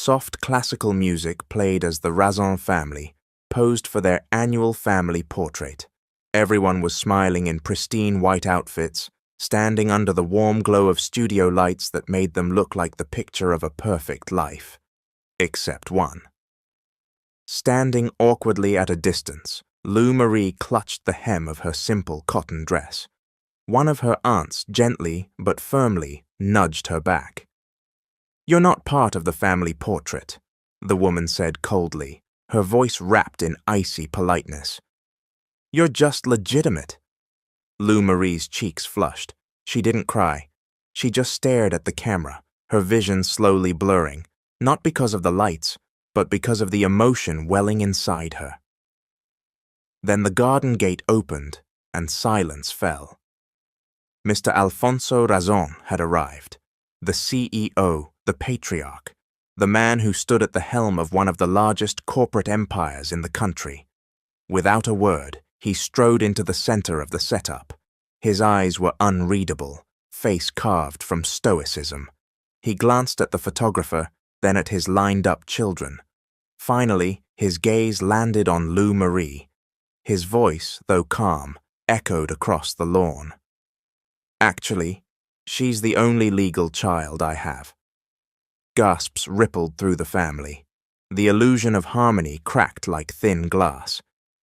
Soft classical music played as the Razon family posed for their annual family portrait. Everyone was smiling in pristine white outfits, standing under the warm glow of studio lights that made them look like the picture of a perfect life. Except one. Standing awkwardly at a distance, Lou Marie clutched the hem of her simple cotton dress. One of her aunts gently but firmly nudged her back. "You're not part of the family portrait," the woman said coldly, her voice wrapped in icy politeness. "You're just legitimate." Lou Marie's cheeks flushed. She didn't cry. She just stared at the camera, her vision slowly blurring, not because of the lights, but because of the emotion welling inside her. Then the garden gate opened, and silence fell. Mr. Alfonso Razon had arrived, the CEO, the patriarch, the man who stood at the helm of one of the largest corporate empires in the country. Without a word, he strode into the center of the setup. His eyes were unreadable, face carved from stoicism. He glanced at the photographer, then at his lined-up children. Finally, his gaze landed on Lou Marie. His voice, though calm, echoed across the lawn. "Actually, she's the only legal child I have." Gasps rippled through the family. The illusion of harmony cracked like thin glass.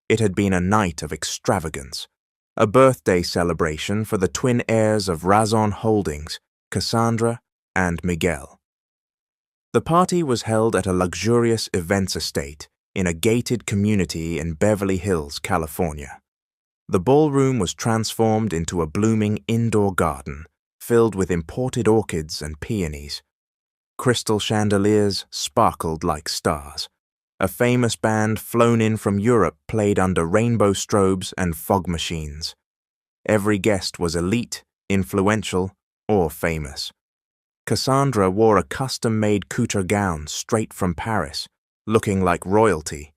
It had been a night of extravagance, a birthday celebration for the twin heirs of Razon Holdings, Cassandra and Miguel. The party was held at a luxurious events estate in a gated community in Beverly Hills, California. The ballroom was transformed into a blooming indoor garden filled with imported orchids and peonies. Crystal chandeliers sparkled like stars. A famous band flown in from Europe played under rainbow strobes and fog machines. Every guest was elite, influential, or famous. Cassandra wore a custom-made couture gown straight from Paris, looking like royalty.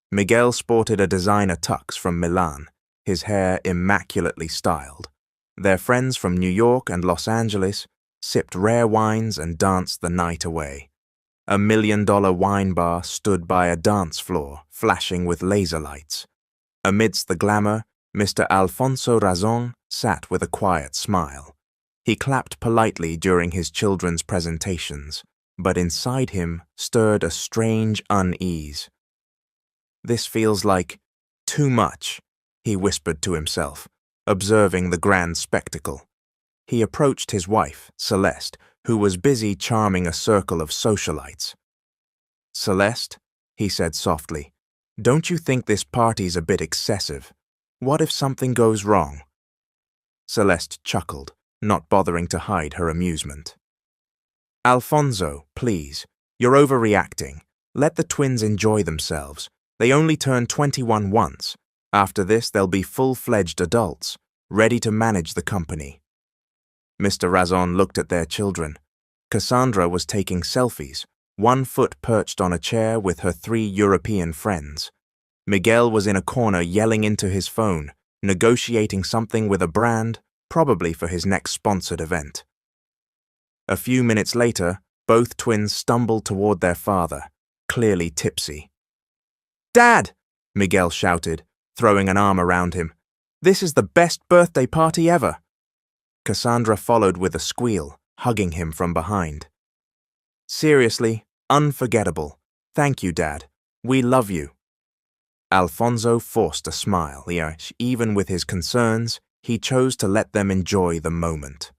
Miguel sported a designer tux from Milan, his hair immaculately styled. Their friends from New York and Los Angeles sipped rare wines and danced the night away. A $1 million wine bar stood by a dance floor, flashing with laser lights. Amidst the glamour, Mr. Alfonso Razon sat with a quiet smile. He clapped politely during his children's presentations, but inside him stirred a strange unease. "This feels like too much," he whispered to himself, observing the grand spectacle. He approached his wife, Celeste, who was busy charming a circle of socialites. "Celeste," he said softly, "don't you think this party's a bit excessive? What if something goes wrong?" Celeste chuckled, not bothering to hide her amusement. "Alfonso, please, you're overreacting. Let the twins enjoy themselves. They only turned 21 once. After this, they'll be full-fledged adults, ready to manage the company." Mr. Razon looked at their children. Cassandra was taking selfies, one foot perched on a chair with her 3 European friends. Miguel was in a corner yelling into his phone, negotiating something with a brand, probably for his next sponsored event. A few minutes later, both twins stumbled toward their father, clearly tipsy. "Dad!" Miguel shouted, throwing an arm around him. "This is the best birthday party ever!" Cassandra followed with a squeal, hugging him from behind. "Seriously, unforgettable. Thank you, Dad. We love you." Alfonso forced a smile. Even with his concerns, he chose to let them enjoy the moment.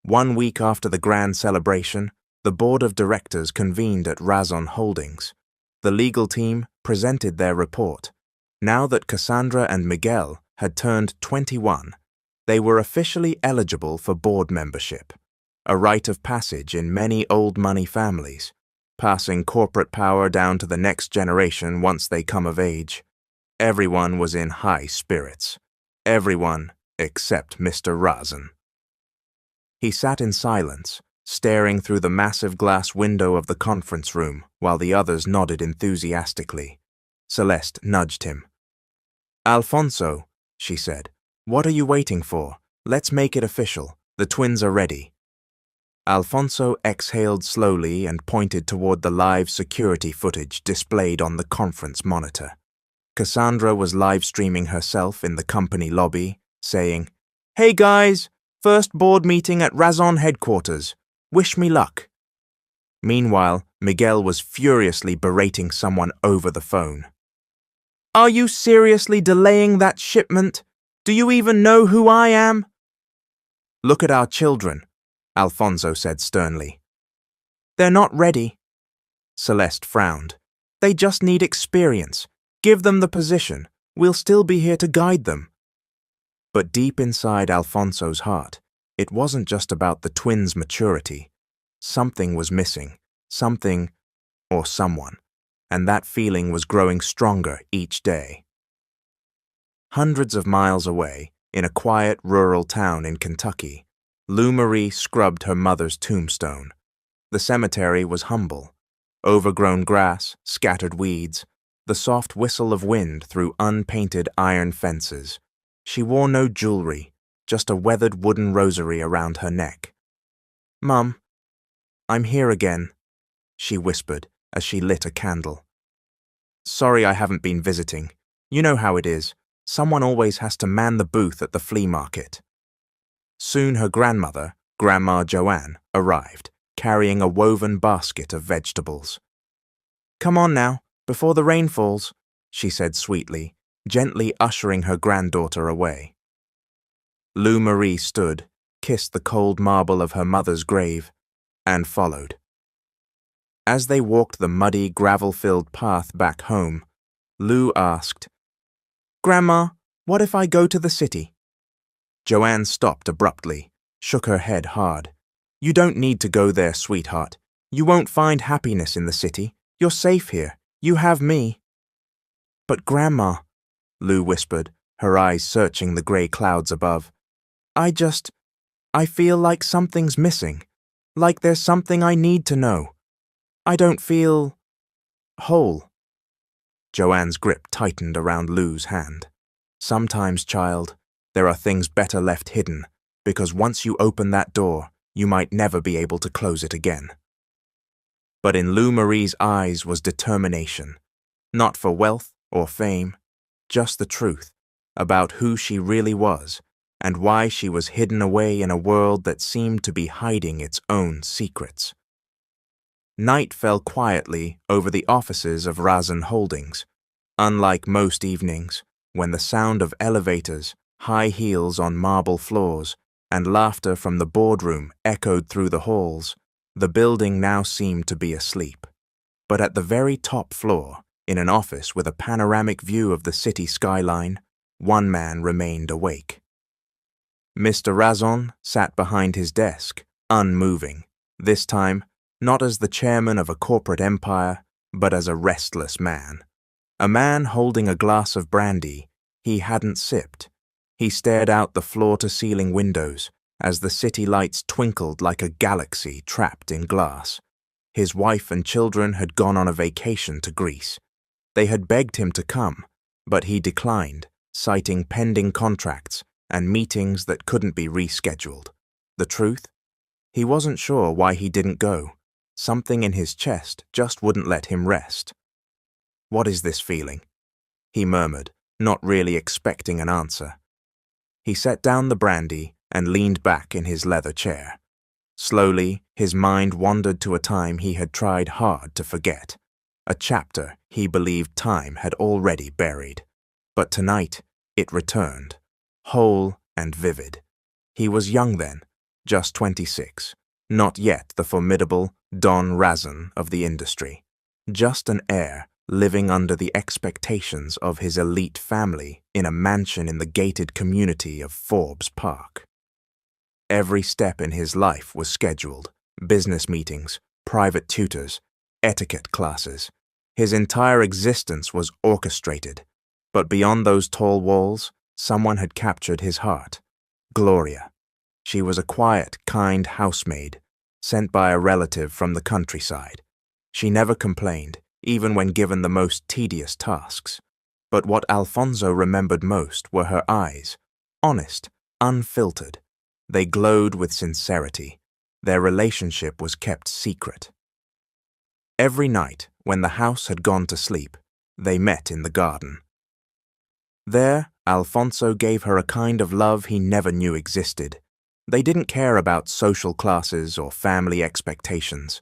1 week after the grand celebration, the board of directors convened at Razon Holdings. The legal team presented their report. Now that Cassandra and Miguel had turned 21, they were officially eligible for board membership, a rite of passage in many old money families, passing corporate power down to the next generation once they come of age. Everyone was in high spirits. Everyone except Mr. Razon. He sat in silence, staring through the massive glass window of the conference room while the others nodded enthusiastically. Celeste nudged him. "Alfonso," she said, "what are you waiting for? Let's make it official. The twins are ready." Alfonso exhaled slowly and pointed toward the live security footage displayed on the conference monitor. Cassandra was live-streaming herself in the company lobby, saying, "Hey guys, first board meeting at Razon headquarters. Wish me luck." Meanwhile, Miguel was furiously berating someone over the phone. "Are you seriously delaying that shipment? Do you even know who I am?" "Look at our children," Alfonso said sternly. "They're not ready." Celeste frowned. "They just need experience. Give them the position. We'll still be here to guide them." But deep inside Alfonso's heart, it wasn't just about the twins' maturity. Something was missing. Something, or someone, and that feeling was growing stronger each day. Hundreds of miles away, in a quiet rural town in Kentucky, Lou Marie scrubbed her mother's tombstone. The cemetery was humble. Overgrown grass, scattered weeds, the soft whistle of wind through unpainted iron fences. She wore no jewelry, just a weathered wooden rosary around her neck. "Mum, I'm here again," she whispered as she lit a candle. "Sorry I haven't been visiting. You know how it is. Someone always has to man the booth at the flea market." Soon her grandmother, Grandma Joanne, arrived, carrying a woven basket of vegetables. "Come on now, before the rain falls," she said sweetly, gently ushering her granddaughter away. Lou Marie stood, kissed the cold marble of her mother's grave, and followed. As they walked the muddy, gravel-filled path back home, Lou asked, "Grandma, what if I go to the city?" Joanne stopped abruptly, shook her head hard. "You don't need to go there, sweetheart. You won't find happiness in the city. You're safe here. You have me." "But Grandma," Lou whispered, her eyes searching the grey clouds above, I feel like something's missing. Like there's something I need to know. I don't feel whole." Joanne's grip tightened around Lou's hand. "Sometimes, child, there are things better left hidden, because once you open that door, you might never be able to close it again." But in Lou Marie's eyes was determination, not for wealth or fame, just the truth about who she really was and why she was hidden away in a world that seemed to be hiding its own secrets. Night fell quietly over the offices of Razon Holdings, unlike most evenings, when the sound of elevators, high heels on marble floors, and laughter from the boardroom echoed through the halls. The building now seemed to be asleep. But at the very top floor, in an office with a panoramic view of the city skyline, one man remained awake. Mr. Razon sat behind his desk, unmoving, this time not as the chairman of a corporate empire, but as a restless man. A man holding a glass of brandy he hadn't sipped. He stared out the floor-to-ceiling windows as the city lights twinkled like a galaxy trapped in glass. His wife and children had gone on a vacation to Greece. They had begged him to come, but he declined, citing pending contracts and meetings that couldn't be rescheduled. The truth? He wasn't sure why he didn't go. Something in his chest just wouldn't let him rest. "What is this feeling?" he murmured, not really expecting an answer. He set down the brandy and leaned back in his leather chair. Slowly, his mind wandered to a time he had tried hard to forget, a chapter he believed time had already buried. But tonight, it returned, whole and vivid. He was young then, just 26, not yet the formidable Don Razon of the industry, just an heir living under the expectations of his elite family in a mansion in the gated community of Forbes Park. Every step in his life was scheduled: business meetings, private tutors, etiquette classes. His entire existence was orchestrated. But beyond those tall walls, someone had captured his heart: Gloria. She was a quiet, kind housemaid, sent by a relative from the countryside. She never complained, even when given the most tedious tasks. But what Alfonso remembered most were her eyes, honest, unfiltered. They glowed with sincerity. Their relationship was kept secret. Every night, when the house had gone to sleep, they met in the garden. There, Alfonso gave her a kind of love he never knew existed. They didn't care about social classes or family expectations.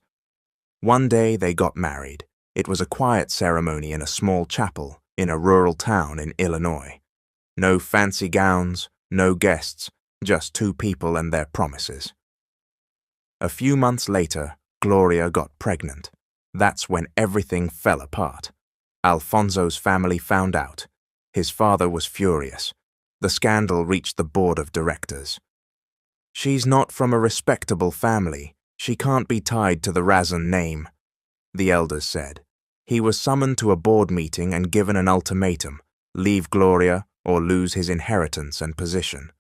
One day they got married. It was a quiet ceremony in a small chapel in a rural town in Illinois. No fancy gowns, no guests, just two people and their promises. A few months later, Gloria got pregnant. That's when everything fell apart. Alfonso's family found out. His father was furious. The scandal reached the board of directors. "She's not from a respectable family. She can't be tied to the Razon name," the elders said. He was summoned to a board meeting and given an ultimatum: leave Gloria or lose his inheritance and position.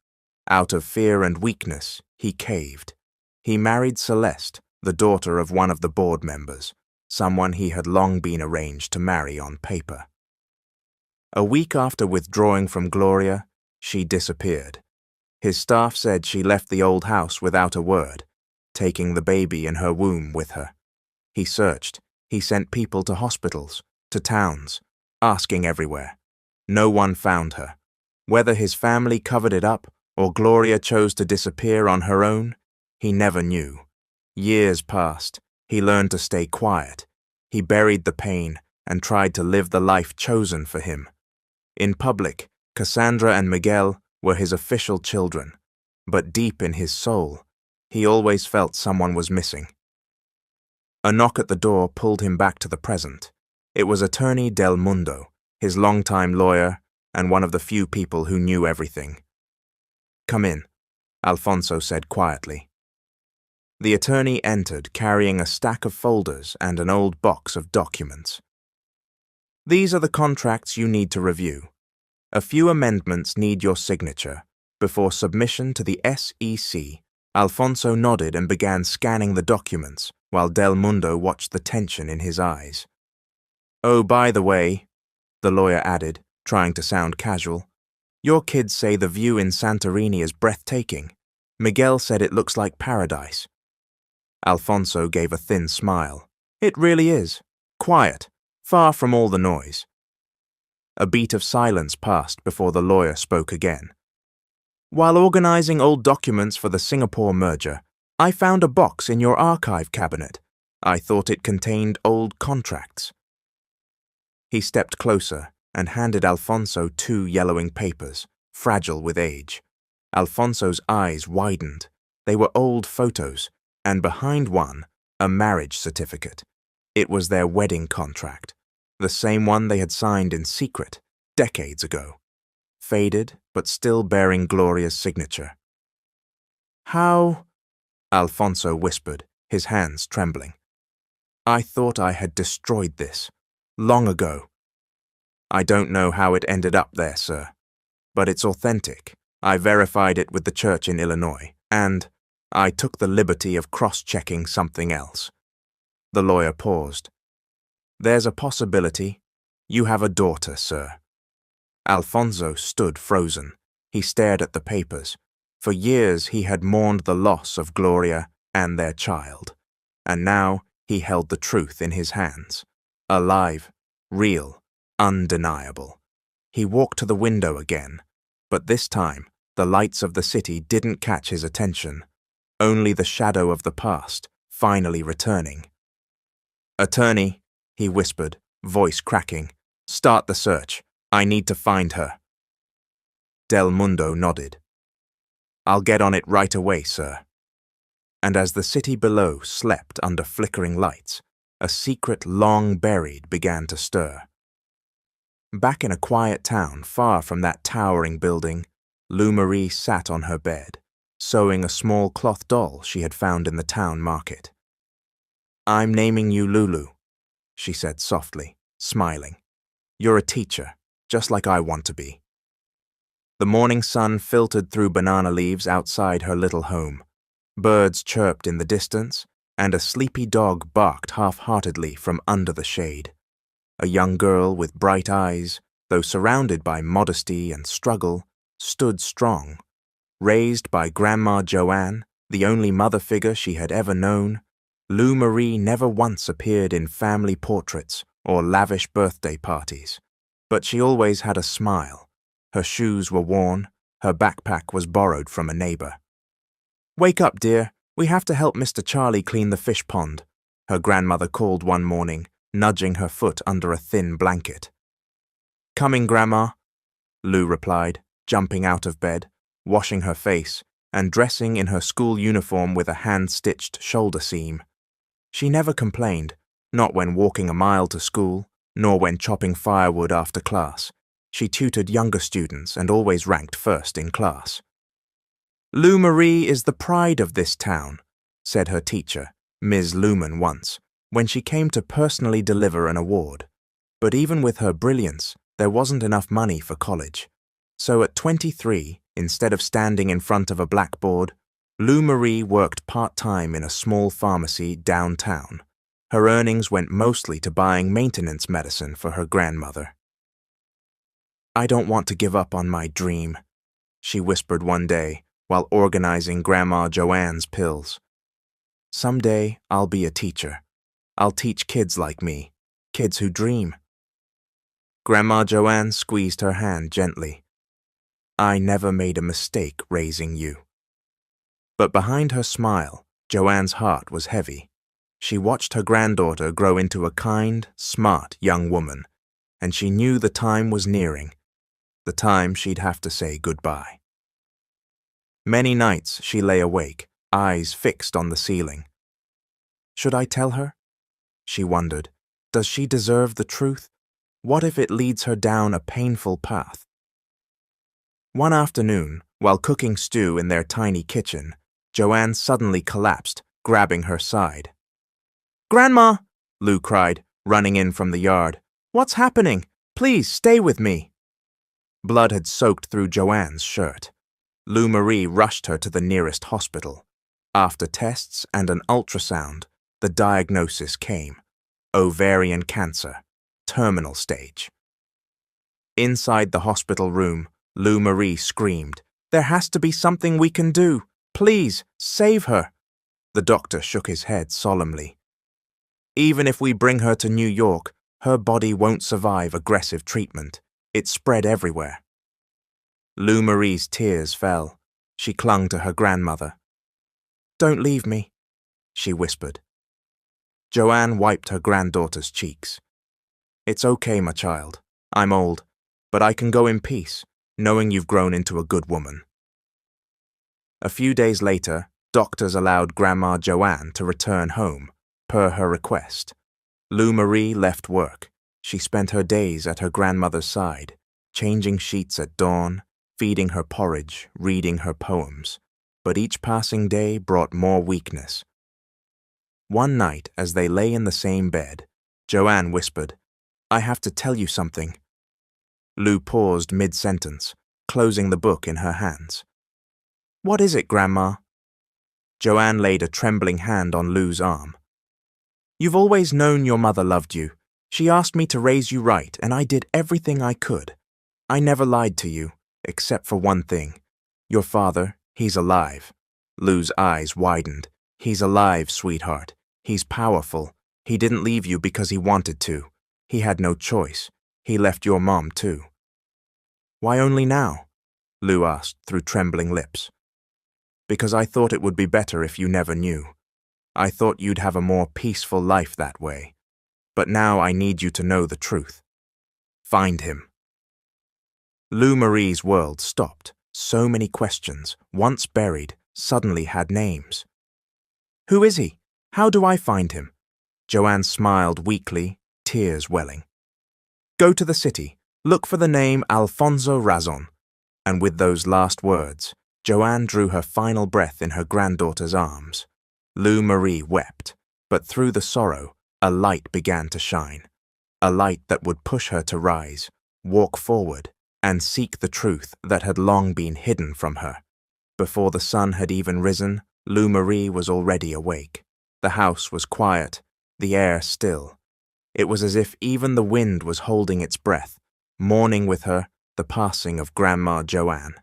Out of fear and weakness, he caved. He married Celeste, the daughter of one of the board members, someone he had long been arranged to marry on paper. A week after withdrawing from Gloria, she disappeared. His staff said she left the old house without a word, taking the baby in her womb with her. He searched. He sent people to hospitals, to towns, asking everywhere. No one found her. Whether his family covered it up or Gloria chose to disappear on her own, he never knew. Years passed. He learned to stay quiet. He buried the pain and tried to live the life chosen for him. In public, Cassandra and Miguel were his official children, but deep in his soul, he always felt someone was missing. A knock at the door pulled him back to the present. It was Attorney Del Mundo, his longtime lawyer and one of the few people who knew everything. "Come in," Alfonso said quietly. The attorney entered carrying a stack of folders and an old box of documents. "These are the contracts you need to review. A few amendments need your signature. Before submission to the SEC, Alfonso nodded and began scanning the documents, while Del Mundo watched the tension in his eyes. "Oh, by the way," the lawyer added, trying to sound casual, "your kids say the view in Santorini is breathtaking. Miguel said it looks like paradise." Alfonso gave a thin smile. "It really is. Quiet, far from all the noise." A beat of silence passed before the lawyer spoke again. "While organizing old documents for the Singapore merger, I found a box in your archive cabinet. I thought it contained old contracts." He stepped closer and handed Alfonso two yellowing papers, fragile with age. Alfonso's eyes widened. They were old photos, and behind one, a marriage certificate. It was their wedding contract, the same one they had signed in secret decades ago, faded but still bearing Gloria's signature. "How?" Alfonso whispered, his hands trembling. "I thought I had destroyed this, long ago." "I don't know how it ended up there, sir, but it's authentic. I verified it with the church in Illinois, and I took the liberty of cross-checking something else." The lawyer paused. "There's a possibility. You have a daughter, sir." Alfonso stood frozen. He stared at the papers. For years he had mourned the loss of Gloria and their child, and now he held the truth in his hands. Alive, real, undeniable. He walked to the window again, but this time the lights of the city didn't catch his attention. Only the shadow of the past, finally returning. "Attorney," he whispered, voice cracking, "start the search. I need to find her." Del Mundo nodded. "I'll get on it right away, sir." And as the city below slept under flickering lights, a secret long buried began to stir. Back in a quiet town far from that towering building, Lou Marie sat on her bed, sewing a small cloth doll she had found in the town market. "I'm naming you Lulu," she said softly, smiling. "You're a teacher, just like I want to be." The morning sun filtered through banana leaves outside her little home. Birds chirped in the distance, and a sleepy dog barked half-heartedly from under the shade. A young girl with bright eyes, though surrounded by modesty and struggle, stood strong. Raised by Grandma Joanne, the only mother figure she had ever known, Lou Marie never once appeared in family portraits or lavish birthday parties, but she always had a smile. Her shoes were worn, her backpack was borrowed from a neighbor. "Wake up, dear. We have to help Mr. Charlie clean the fish pond," her grandmother called one morning, nudging her foot under a thin blanket. "Coming, Grandma," Lou replied, jumping out of bed, washing her face, and dressing in her school uniform with a hand-stitched shoulder seam. She never complained, not when walking a mile to school, nor when chopping firewood after class. She tutored younger students and always ranked first in class. "Lou Marie is the pride of this town," said her teacher, Ms. Luman, once, when she came to personally deliver an award. But even with her brilliance, there wasn't enough money for college. So at 23, instead of standing in front of a blackboard, Lou Marie worked part-time in a small pharmacy downtown. Her earnings went mostly to buying maintenance medicine for her grandmother. "I don't want to give up on my dream," she whispered one day while organizing Grandma Joanne's pills. "Someday I'll be a teacher. I'll teach kids like me, kids who dream." Grandma Joanne squeezed her hand gently. "I never made a mistake raising you." But behind her smile, Joanne's heart was heavy. She watched her granddaughter grow into a kind, smart young woman, and she knew the time was nearing, the time she'd have to say goodbye. Many nights she lay awake, eyes fixed on the ceiling. Should I tell her? She wondered. Does she deserve the truth? What if it leads her down a painful path? One afternoon, while cooking stew in their tiny kitchen, Joanne suddenly collapsed, grabbing her side. "Grandma!" Lou cried, running in from the yard. "What's happening? Please stay with me." Blood had soaked through Joanne's shirt. Lou Marie rushed her to the nearest hospital. After tests and an ultrasound, the diagnosis came: ovarian cancer, terminal stage. Inside the hospital room, Lou Marie screamed, "There has to be something we can do. Please, save her." The doctor shook his head solemnly. "Even if we bring her to New York, her body won't survive aggressive treatment. It's spread everywhere." Lou Marie's tears fell. She clung to her grandmother. "Don't leave me," she whispered. Joanne wiped her granddaughter's cheeks. "It's okay, my child. I'm old, but I can go in peace, knowing you've grown into a good woman." A few days later, doctors allowed Grandma Joanne to return home, per her request. Lou Marie left work. She spent her days at her grandmother's side, changing sheets at dawn, feeding her porridge, reading her poems. But each passing day brought more weakness. One night, as they lay in the same bed, Joanne whispered, "I have to tell you something." Lou paused mid-sentence, closing the book in her hands. "What is it, Grandma?" Joanne laid a trembling hand on Lou's arm. "You've always known your mother loved you. She asked me to raise you right, and I did everything I could. I never lied to you, except for one thing. Your father, he's alive." Lou's eyes widened. "He's alive, sweetheart. He's powerful. He didn't leave you because he wanted to. He had no choice. He left your mom, too." "Why only now?" Lou asked through trembling lips. "Because I thought it would be better if you never knew. I thought you'd have a more peaceful life that way. But now I need you to know the truth. Find him." Lou Marie's world stopped. So many questions, once buried, suddenly had names. "Who is he? How do I find him?" Joanne smiled weakly, tears welling. "Go to the city. Look for the name Alfonso Razon." And with those last words, Joanne drew her final breath in her granddaughter's arms. Lou Marie wept, but through the sorrow, a light began to shine. A light that would push her to rise, walk forward, and seek the truth that had long been hidden from her. Before the sun had even risen, Lou Marie was already awake. The house was quiet, the air still. It was as if even the wind was holding its breath, mourning with her the passing of Grandma Joanne.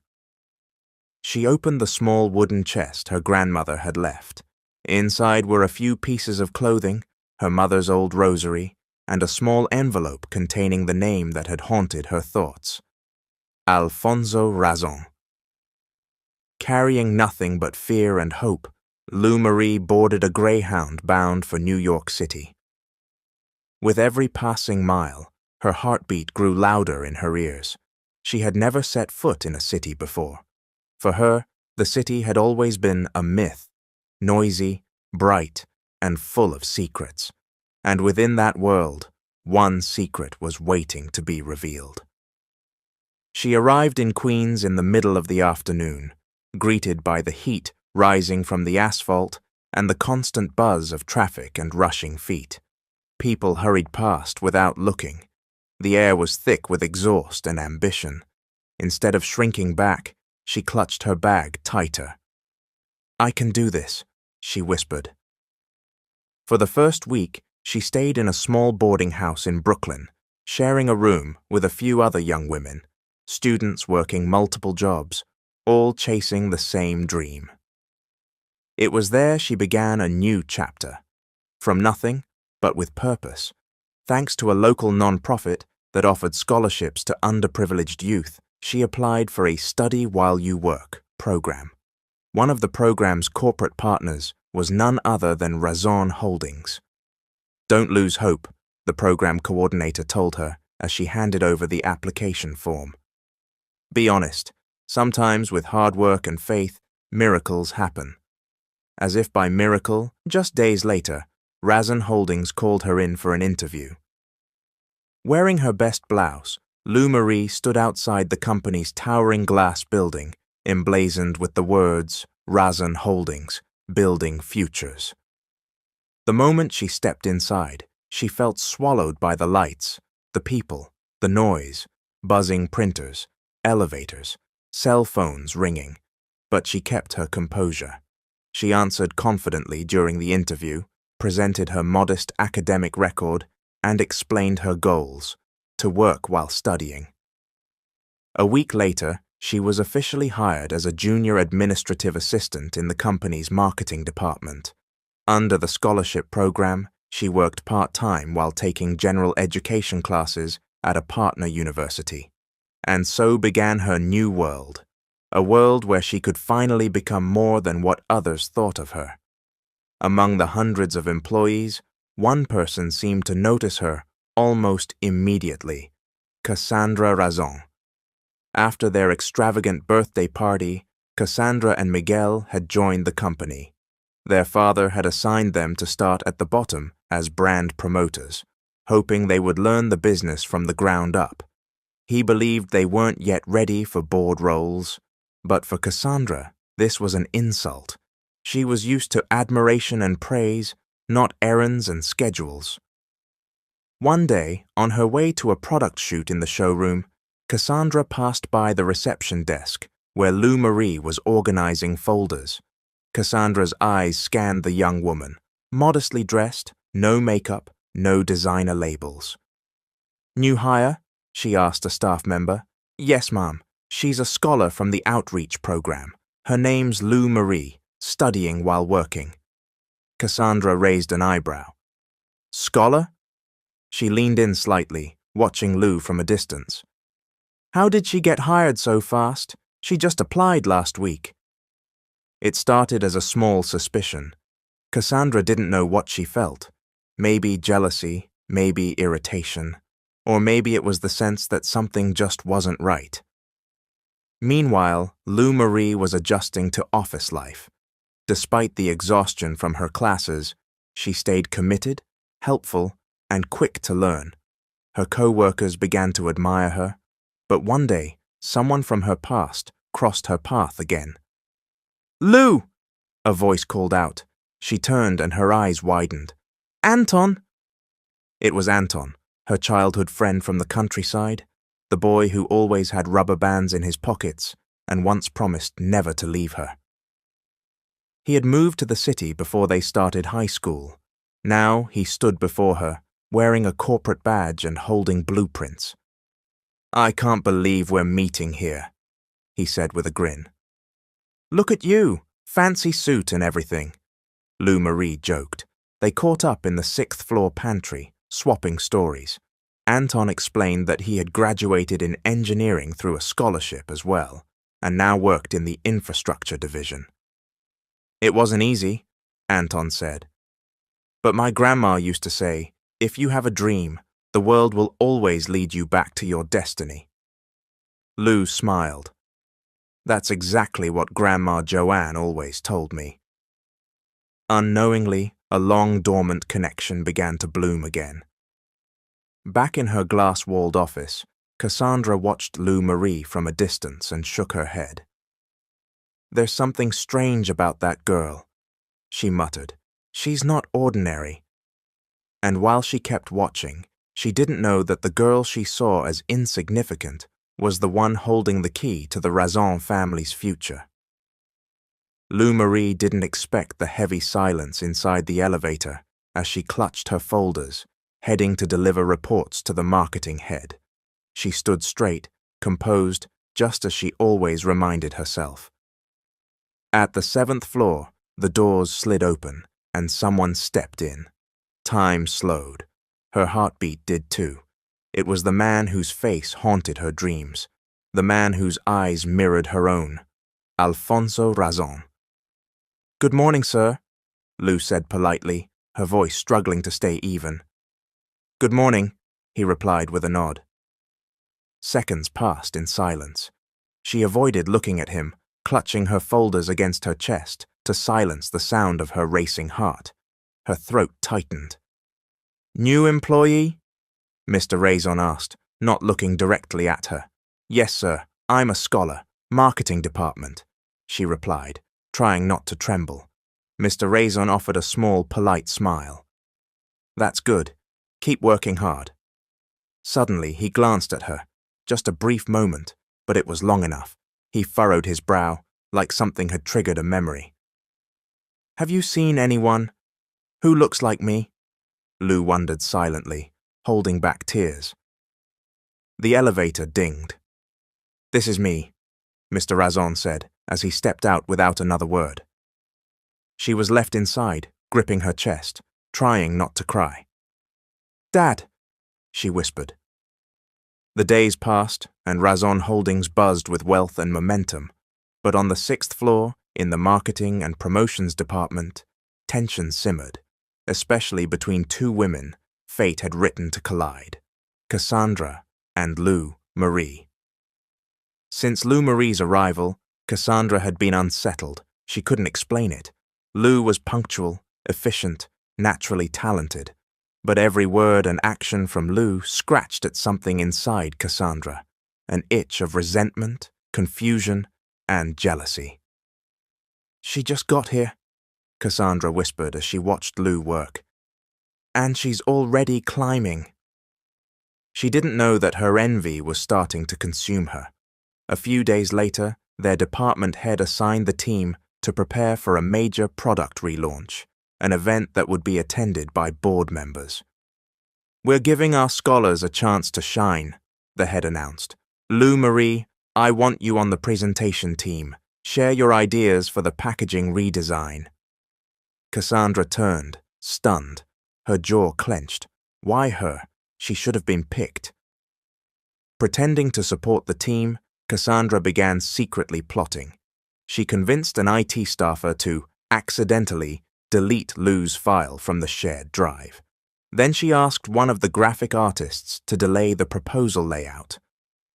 She opened the small wooden chest her grandmother had left. Inside were a few pieces of clothing, her mother's old rosary, and a small envelope containing the name that had haunted her thoughts. Alfonso Razon. Carrying nothing but fear and hope, Lou Marie boarded a Greyhound bound for New York City. With every passing mile, her heartbeat grew louder in her ears. She had never set foot in a city before. For her, the city had always been a myth, noisy, bright, and full of secrets. And within that world, one secret was waiting to be revealed. She arrived in Queens in the middle of the afternoon, greeted by the heat rising from the asphalt and the constant buzz of traffic and rushing feet. People hurried past without looking. The air was thick with exhaust and ambition. Instead of shrinking back, she clutched her bag tighter. "I can do this," she whispered. For the first week, she stayed in a small boarding house in Brooklyn, sharing a room with a few other young women, students working multiple jobs, all chasing the same dream. It was there she began a new chapter. From nothing, but with purpose. Thanks to a local non-profit that offered scholarships to underprivileged youth, she applied for a Study While You Work program. One of the program's corporate partners was none other than Razon Holdings. "Don't lose hope," the program coordinator told her as she handed over the application form. "Be honest, sometimes with hard work and faith, miracles happen." As if by miracle, just days later, Razon Holdings called her in for an interview. Wearing her best blouse, Lou Marie stood outside the company's towering glass building, emblazoned with the words, "Razon Holdings, Building Futures." The moment she stepped inside, she felt swallowed by the lights, the people, the noise, buzzing printers, elevators, cell phones ringing. But she kept her composure. She answered confidently during the interview, presented her modest academic record, and explained her goals: to work while studying. A week later, she was officially hired as a junior administrative assistant in the company's marketing department. Under the scholarship program, she worked part-time while taking general education classes at a partner university. And so began her new world, a world where she could finally become more than what others thought of her. Among the hundreds of employees, one person seemed to notice her almost immediately: Cassandra Razon. After their extravagant birthday party, Cassandra and Miguel had joined the company. Their father had assigned them to start at the bottom as brand promoters, hoping they would learn the business from the ground up. He believed they weren't yet ready for board roles, but for Cassandra, this was an insult. She was used to admiration and praise, not errands and schedules. One day, on her way to a product shoot in the showroom, Cassandra passed by the reception desk, where Lou Marie was organizing folders. Cassandra's eyes scanned the young woman, modestly dressed, no makeup, no designer labels. "New hire?" she asked a staff member. "Yes, ma'am. She's a scholar from the outreach program. Her name's Lou Marie, studying while working." Cassandra raised an eyebrow. "Scholar?" She leaned in slightly, watching Lou from a distance. "How did she get hired so fast? She just applied last week." It started as a small suspicion. Cassandra didn't know what she felt. Maybe jealousy, maybe irritation, or maybe it was the sense that something just wasn't right. Meanwhile, Lou Marie was adjusting to office life. Despite the exhaustion from her classes, she stayed committed, helpful, and quick to learn. Her co-workers began to admire her, but one day, someone from her past crossed her path again. "Lou!" a voice called out. She turned and her eyes widened. "Anton!" It was Anton, her childhood friend from the countryside, the boy who always had rubber bands in his pockets and once promised never to leave her. He had moved to the city before they started high school. Now he stood before her, wearing a corporate badge and holding blueprints. "I can't believe we're meeting here," he said with a grin. Look at you, fancy suit and everything, Lou Marie joked. They caught up in the 6th floor pantry, swapping stories. Anton explained that he had graduated in engineering through a scholarship as well, and now worked in the infrastructure division. It wasn't easy, Anton said. But my grandma used to say, if you have a dream, the world will always lead you back to your destiny. Lou smiled. That's exactly what Grandma Joanne always told me. Unknowingly, a long-dormant connection began to bloom again. Back in her glass-walled office, Cassandra watched Lou Marie from a distance and shook her head. There's something strange about that girl, she muttered. She's not ordinary. And while she kept watching, she didn't know that the girl she saw as insignificant was the one holding the key to the Razon family's future. Lou Marie didn't expect the heavy silence inside the elevator as she clutched her folders, heading to deliver reports to the marketing head. She stood straight, composed, just as she always reminded herself. At the 7th floor, the doors slid open, and someone stepped in. Time slowed. Her heartbeat did too. It was the man whose face haunted her dreams, the man whose eyes mirrored her own, Alfonso Razon. "Good morning, sir," Lou said politely, her voice struggling to stay even. "Good morning," he replied with a nod. Seconds passed in silence. She avoided looking at him, clutching her folders against her chest to silence the sound of her racing heart. Her throat tightened. "New employee?" Mr. Razon asked, not looking directly at her. "Yes, sir. I'm a scholar. Marketing department," she replied, trying not to tremble. Mr. Razon offered a small, polite smile. "That's good. Keep working hard." Suddenly, he glanced at her. Just a brief moment, but it was long enough. He furrowed his brow, like something had triggered a memory. "Have you seen anyone who looks like me?" Lou wondered silently, holding back tears. The elevator dinged. "This is me," Mr. Razon said, as he stepped out without another word. She was left inside, gripping her chest, trying not to cry. "Dad," she whispered. The days passed, and Razon Holdings buzzed with wealth and momentum, but on the 6th floor, in the marketing and promotions department, tension simmered, especially between two women fate had written to collide, Cassandra and Lou Marie. Since Lou Marie's arrival, Cassandra had been unsettled. She couldn't explain it. Lou was punctual, efficient, naturally talented, but every word and action from Lou scratched at something inside Cassandra, an itch of resentment, confusion, and jealousy. "She just got here," Cassandra whispered as she watched Lou work. "And she's already climbing." She didn't know that her envy was starting to consume her. A few days later, their department head assigned the team to prepare for a major product relaunch, an event that would be attended by board members. "We're giving our scholars a chance to shine," the head announced. "Lou Marie, I want you on the presentation team. Share your ideas for the packaging redesign." Cassandra turned, stunned, her jaw clenched. Why her? She should have been picked. Pretending to support the team, Cassandra began secretly plotting. She convinced an IT staffer to accidentally delete Lou's file from the shared drive. Then she asked one of the graphic artists to delay the proposal layout.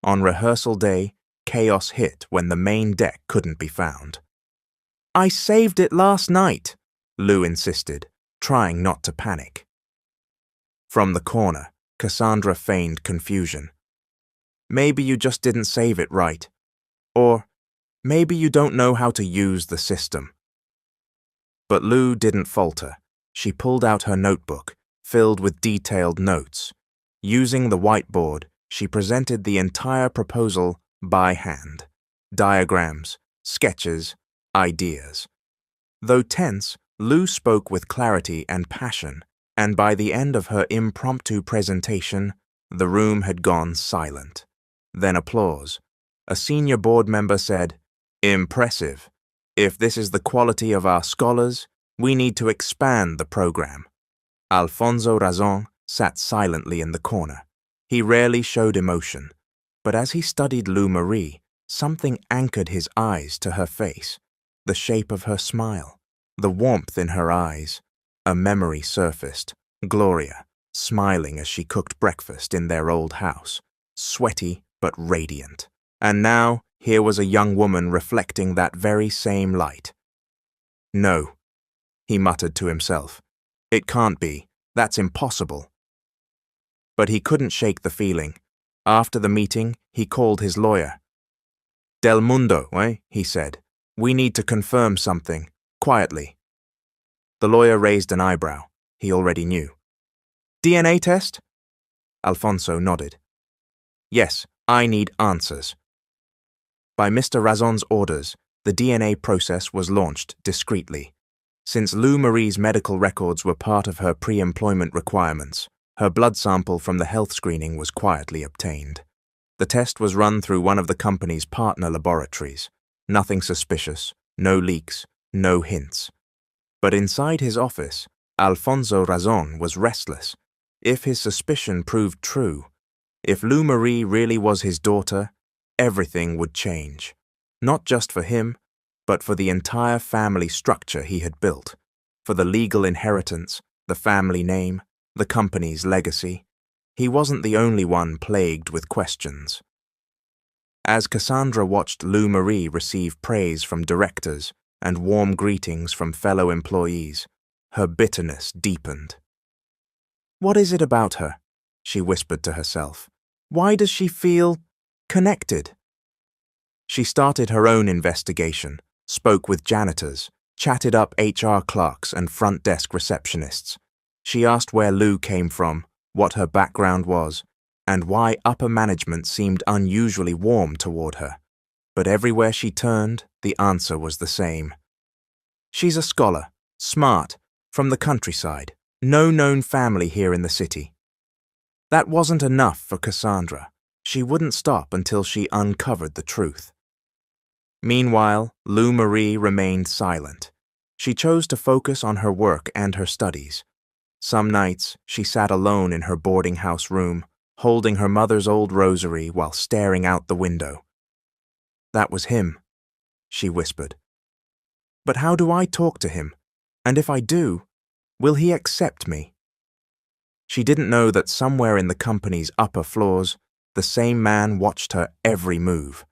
On rehearsal day, chaos hit when the main deck couldn't be found. "I saved it last night," Lou insisted, trying not to panic. From the corner, Cassandra feigned confusion. "Maybe you just didn't save it right. Or maybe you don't know how to use the system." But Lou didn't falter. She pulled out her notebook, filled with detailed notes. Using the whiteboard, she presented the entire proposal by hand. Diagrams, sketches, ideas. Though tense, Lou spoke with clarity and passion, and by the end of her impromptu presentation, the room had gone silent. Then applause. A senior board member said, "Impressive," If this is the quality of our scholars, we need to expand the program. Alfonso Razon sat silently in the corner. He rarely showed emotion, but as he studied Lou Marie, something anchored his eyes to her face, the shape of her smile, the warmth in her eyes. A memory surfaced, Gloria, smiling as she cooked breakfast in their old house, sweaty but radiant. And now, here was a young woman reflecting that very same light. No, he muttered to himself. It can't be. That's impossible. But he couldn't shake the feeling. After the meeting, he called his lawyer. Del Mundo, he said. We need to confirm something, quietly. The lawyer raised an eyebrow. He already knew. DNA test? Alfonso nodded. Yes, I need answers. By Mr. Razon's orders, the DNA process was launched discreetly. Since Lou Marie's medical records were part of her pre-employment requirements, her blood sample from the health screening was quietly obtained. The test was run through one of the company's partner laboratories. Nothing suspicious, no leaks, no hints. But inside his office, Alfonso Razon was restless. If his suspicion proved true, if Lou Marie really was his daughter, everything would change. Not just for him, but for the entire family structure he had built, for the legal inheritance, the family name, the company's legacy. He wasn't the only one plagued with questions. As Cassandra watched Lou Marie receive praise from directors and warm greetings from fellow employees, her bitterness deepened. What is it about her? She whispered to herself. Why does she feel connected? She started her own investigation, spoke with janitors, chatted up HR clerks and front desk receptionists. She asked where Lou came from, what her background was, and why upper management seemed unusually warm toward her. But everywhere she turned, the answer was the same. She's a scholar, smart, from the countryside, no known family here in the city. That wasn't enough for Cassandra. She wouldn't stop until she uncovered the truth. Meanwhile, Lou Marie remained silent. She chose to focus on her work and her studies. Some nights, she sat alone in her boarding house room, holding her mother's old rosary while staring out the window. That was him, she whispered. But how do I talk to him? And if I do, will he accept me? She didn't know that somewhere in the company's upper floors, the same man watched her every move.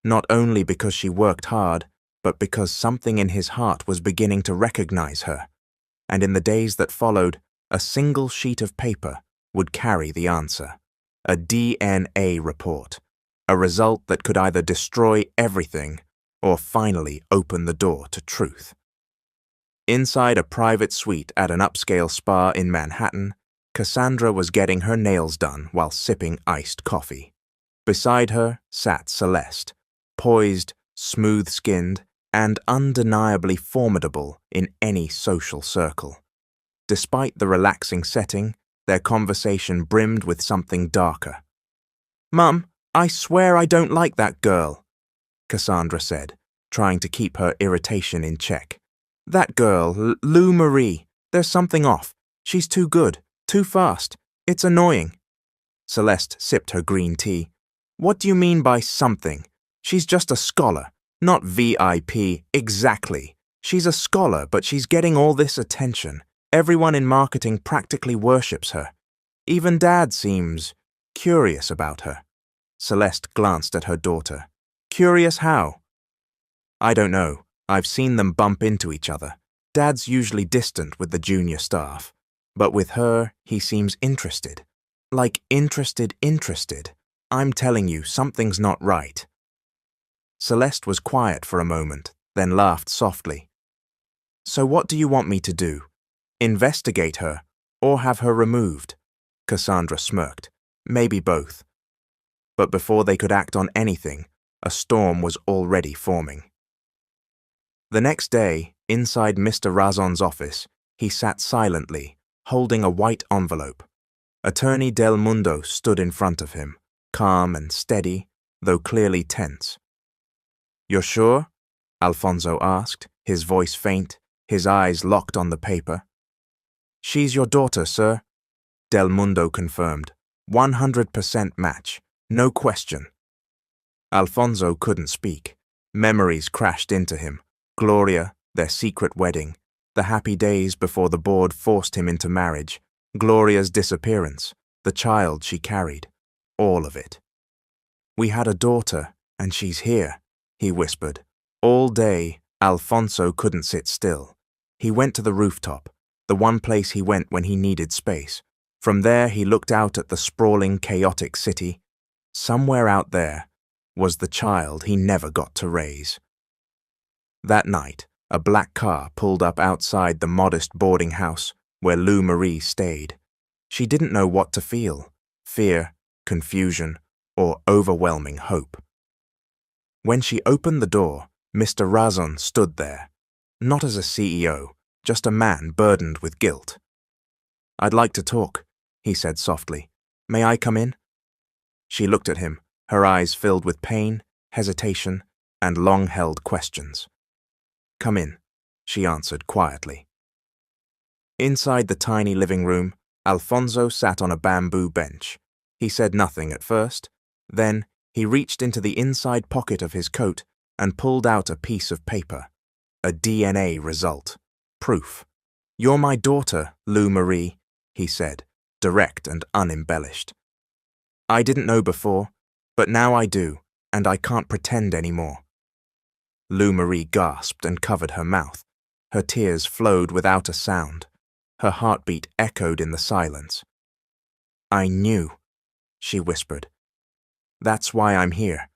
Not only because she worked hard, but because something in his heart was beginning to recognize her. And in the days that followed, a single sheet of paper would carry the answer. A DNA report. A result that could either destroy everything or finally open the door to truth. Inside a private suite at an upscale spa in Manhattan, Cassandra was getting her nails done while sipping iced coffee. Beside her sat Celeste, poised, smooth-skinned, and undeniably formidable in any social circle. Despite the relaxing setting, their conversation brimmed with something darker. "Mum, I swear I don't like that girl," Cassandra said, trying to keep her irritation in check. "That girl, Lou Marie, there's something off. She's too good, too fast. It's annoying." Celeste sipped her green tea. "What do you mean by something? She's just a scholar, not VIP, exactly. She's a scholar, but she's getting all this attention. Everyone in marketing practically worships her. Even Dad seems curious about her." Celeste glanced at her daughter. "Curious how?" "I don't know. I've seen them bump into each other. Dad's usually distant with the junior staff. But with her, he seems interested. Like interested. I'm telling you, something's not right." Celeste was quiet for a moment, then laughed softly. "So what do you want me to do? Investigate her, or have her removed?" Cassandra smirked. "Maybe both." But before they could act on anything, a storm was already forming. The next day, inside Mr. Razon's office, he sat silently, holding a white envelope. Attorney Del Mundo stood in front of him, calm and steady, though clearly tense. "You're sure?" Alfonso asked, his voice faint, his eyes locked on the paper. She's your daughter, sir, Del Mundo confirmed. 100% match, no question. Alfonso couldn't speak. Memories crashed into him. Gloria, their secret wedding, the happy days before the board forced him into marriage, Gloria's disappearance, the child she carried, all of it. We had a daughter, and she's here, he whispered. All day, Alfonso couldn't sit still. He went to the rooftop, the one place he went when he needed space. From there, he looked out at the sprawling, chaotic city. Somewhere out there was the child he never got to raise. That night, a black car pulled up outside the modest boarding house where Lou Marie stayed. She didn't know what to feel: fear, confusion, or overwhelming hope. When she opened the door, Mr. Razon stood there, not as a CEO, just a man burdened with guilt. "I'd like to talk," he said softly. "May I come in?" She looked at him, her eyes filled with pain, hesitation, and long-held questions. "Come in," she answered quietly. Inside the tiny living room, Alfonso sat on a bamboo bench. He said nothing at first. Then he reached into the inside pocket of his coat and pulled out a piece of paper. A DNA result. Proof. "You're my daughter, Lou Marie," he said, direct and unembellished. "I didn't know before, but now I do, and I can't pretend anymore." Lou Marie gasped and covered her mouth. Her tears flowed without a sound. Her heartbeat echoed in the silence. "I knew," she whispered. "That's why I'm here.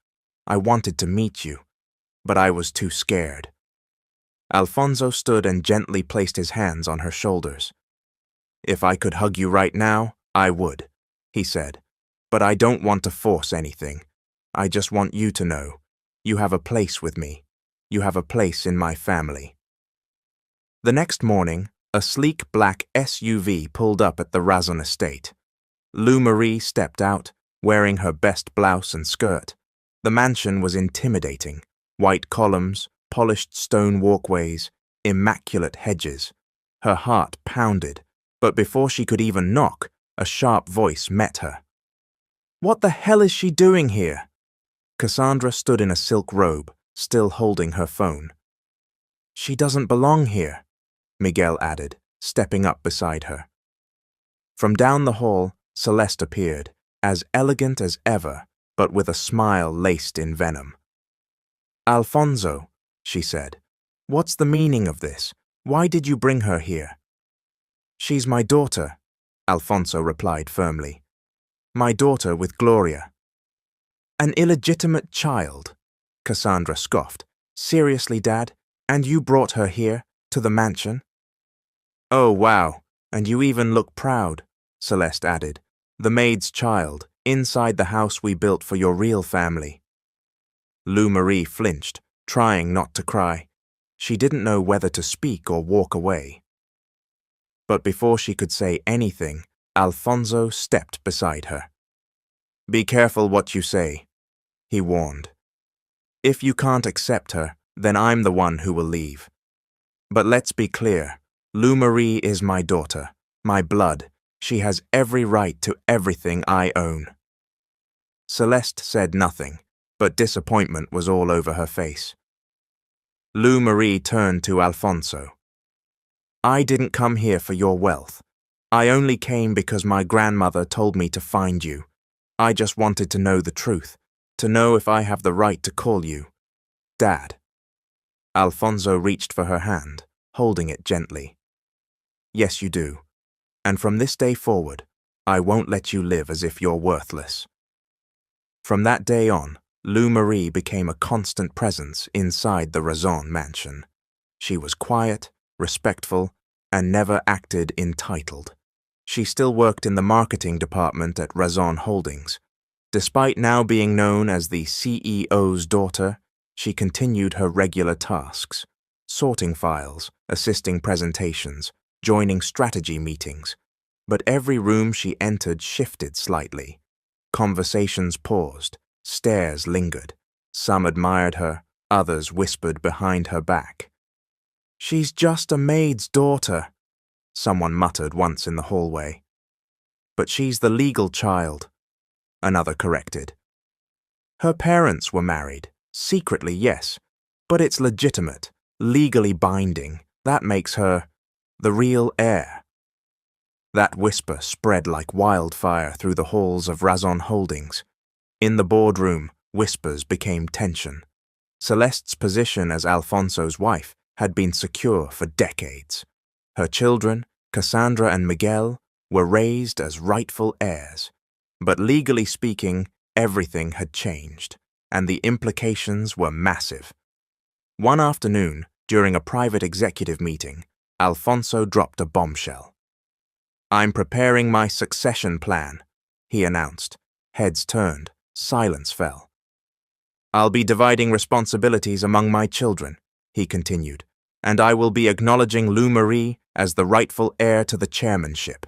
I wanted to meet you, but I was too scared." Alfonso stood and gently placed his hands on her shoulders. "If I could hug you right now, I would," he said. "But I don't want to force anything. I just want you to know. You have a place with me. You have a place in my family." The next morning, a sleek black SUV pulled up at the Razon estate. Lou Marie stepped out, wearing her best blouse and skirt. The mansion was intimidating. White columns, polished stone walkways, immaculate hedges. Her heart pounded, but before she could even knock, a sharp voice met her. "What the hell is she doing here?" Cassandra stood in a silk robe, still holding her phone. "She doesn't belong here," Miguel added, stepping up beside her. From down the hall, Celeste appeared, as elegant as ever, but with a smile laced in venom. "Alfonso," she said, "what's the meaning of this? Why did you bring her here?" "She's my daughter," Alfonso replied firmly. "My daughter with Gloria." "An illegitimate child," Cassandra scoffed. "Seriously, Dad? And you brought her here, to the mansion?" "Oh, wow, and you even look proud," Celeste added. "The maid's child, inside the house we built for your real family." Lou Marie flinched, trying not to cry. She didn't know whether to speak or walk away. But before she could say anything, Alfonso stepped beside her. "Be careful what you say," he warned. "If you can't accept her, then I'm the one who will leave. But let's be clear, Lou Marie is my daughter, my blood. She has every right to everything I own." Celeste said nothing, but disappointment was all over her face. Lou Marie turned to Alfonso. "I didn't come here for your wealth. I only came because my grandmother told me to find you. I just wanted to know the truth, to know if I have the right to call you Dad." Alfonso reached for her hand, holding it gently. "Yes, you do. And from this day forward, I won't let you live as if you're worthless." From that day on, Lou Marie became a constant presence inside the Razon mansion. She was quiet, respectful, and never acted entitled. She still worked in the marketing department at Razon Holdings. Despite now being known as the CEO's daughter, she continued her regular tasks, sorting files, assisting presentations, joining strategy meetings. But every room she entered shifted slightly. Conversations paused, stares lingered. Some admired her, Others whispered behind her back. "She's just a maid's daughter," someone muttered once in the hallway. "But she's the legal child," another corrected. "Her parents were married, secretly, yes, but it's legitimate, legally binding. That makes her the real heir." That whisper spread like wildfire through the halls of Razon Holdings. In the boardroom, whispers became tension. Celeste's position as Alfonso's wife had been secure for decades. Her children, Cassandra and Miguel, were raised as rightful heirs. But legally speaking, everything had changed, and the implications were massive. One afternoon, during a private executive meeting, Alfonso dropped a bombshell. "I'm preparing my succession plan," he announced. Heads turned, silence fell. "I'll be dividing responsibilities among my children," he continued, "and I will be acknowledging Lou Marie as the rightful heir to the chairmanship."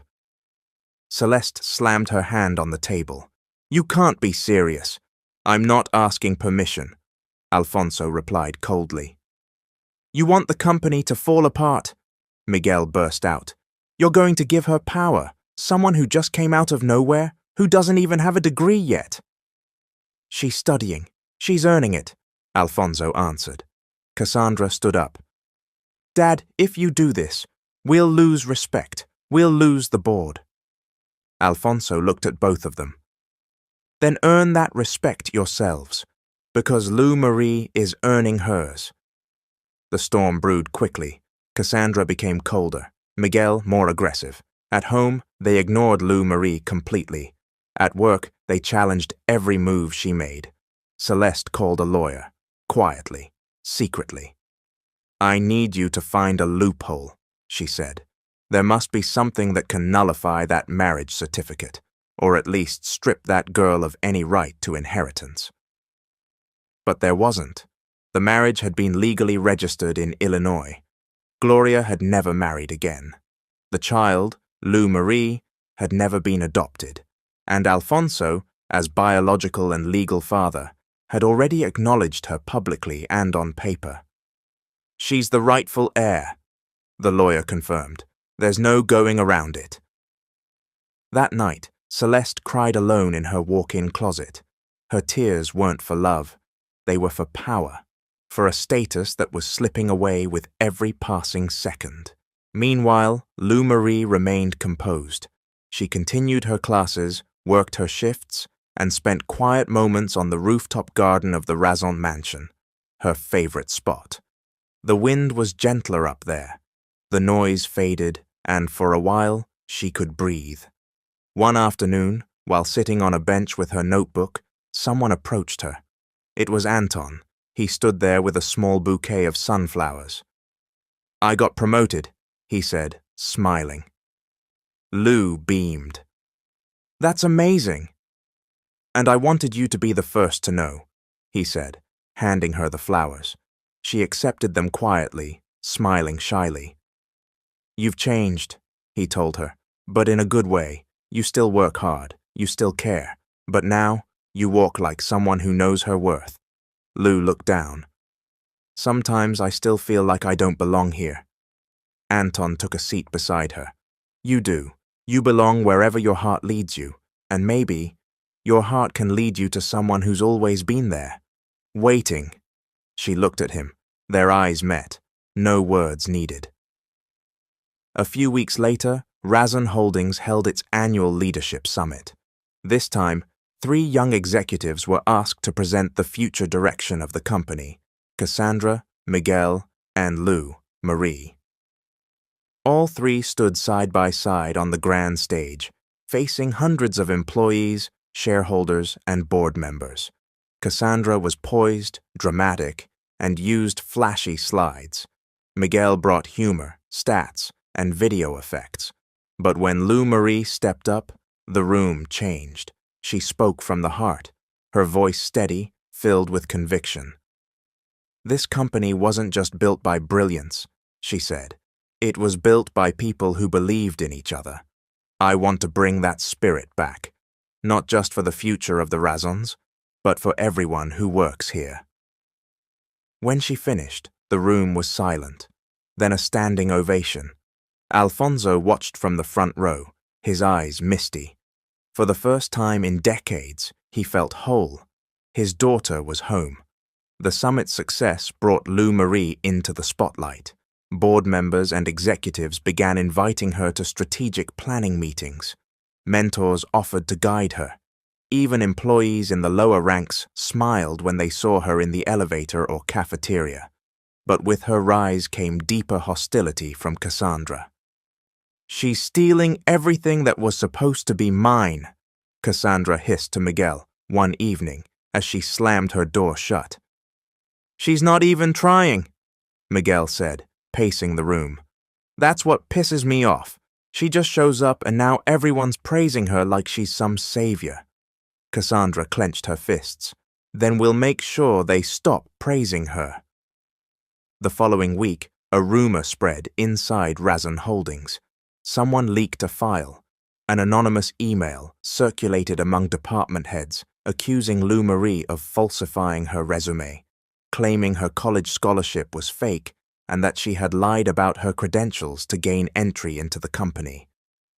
Celeste slammed her hand on the table. "You can't be serious." "I'm not asking permission," Alfonso replied coldly. "You want the company to fall apart," Miguel burst out. "You're going to give her power, someone who just came out of nowhere, who doesn't even have a degree yet." "She's studying. She's earning it," Alfonso answered. Cassandra stood up. "Dad, if you do this, we'll lose respect. We'll lose the board." Alfonso looked at both of them. "Then earn that respect yourselves, because Lou Marie is earning hers." The storm brewed quickly. Cassandra became colder, Miguel more aggressive. At home, they ignored Lou Marie completely. At work, they challenged every move she made. Celeste called a lawyer, quietly, secretly. "I need you to find a loophole," she said. "There must be something that can nullify that marriage certificate, or at least strip that girl of any right to inheritance." But there wasn't. The marriage had been legally registered in Illinois. Gloria had never married again. The child, Lou Marie, had never been adopted, and Alfonso, as biological and legal father, had already acknowledged her publicly and on paper. "She's the rightful heir," the lawyer confirmed. "There's no going around it." That night, Celeste cried alone in her walk-in closet. Her tears weren't for love. They were for power, for a status that was slipping away with every passing second. Meanwhile, Lou Marie remained composed. She continued her classes, worked her shifts, and spent quiet moments on the rooftop garden of the Razon mansion, her favorite spot. The wind was gentler up there. The noise faded, and for a while, she could breathe. One afternoon, while sitting on a bench with her notebook, someone approached her. It was Anton. He stood there with a small bouquet of sunflowers. "I got promoted," he said, smiling. Lou beamed. "That's amazing." "And I wanted you to be the first to know," he said, handing her the flowers. She accepted them quietly, smiling shyly. "You've changed," he told her, "but in a good way. You still work hard, you still care, but now you walk like someone who knows her worth." Lou looked down. "Sometimes I still feel like I don't belong here." Anton took a seat beside her. "You do. You belong wherever your heart leads you, and maybe your heart can lead you to someone who's always been there, waiting." She looked at him. Their eyes met. No words needed. A few weeks later, Razon Holdings held its annual leadership summit. This time, 3 young executives were asked to present the future direction of the company: Cassandra, Miguel, and Lou Marie. All 3 stood side by side on the grand stage, facing hundreds of employees, shareholders, and board members. Cassandra was poised, dramatic, and used flashy slides. Miguel brought humor, stats, and video effects. But when Lou Marie stepped up, the room changed. She spoke from the heart, her voice steady, filled with conviction. "This company wasn't just built by brilliance," she said. "It was built by people who believed in each other. I want to bring that spirit back, not just for the future of the Razons, but for everyone who works here." When she finished, the room was silent. Then a standing ovation. Alfonso watched from the front row, his eyes misty. For the first time in decades, he felt whole. His daughter was home. The summit's success brought Lou Marie into the spotlight. Board members and executives began inviting her to strategic planning meetings. Mentors offered to guide her. Even employees in the lower ranks smiled when they saw her in the elevator or cafeteria. But with her rise came deeper hostility from Cassandra. "She's stealing everything that was supposed to be mine," Cassandra hissed to Miguel one evening as she slammed her door shut. "She's not even trying," Miguel said, pacing the room. "That's what pisses me off. She just shows up and now everyone's praising her like she's some savior." Cassandra clenched her fists. "Then we'll make sure they stop praising her." The following week, a rumor spread inside Razon Holdings. Someone leaked a file. An anonymous email circulated among department heads, accusing Lou Marie of falsifying her resume, claiming her college scholarship was fake and that she had lied about her credentials to gain entry into the company.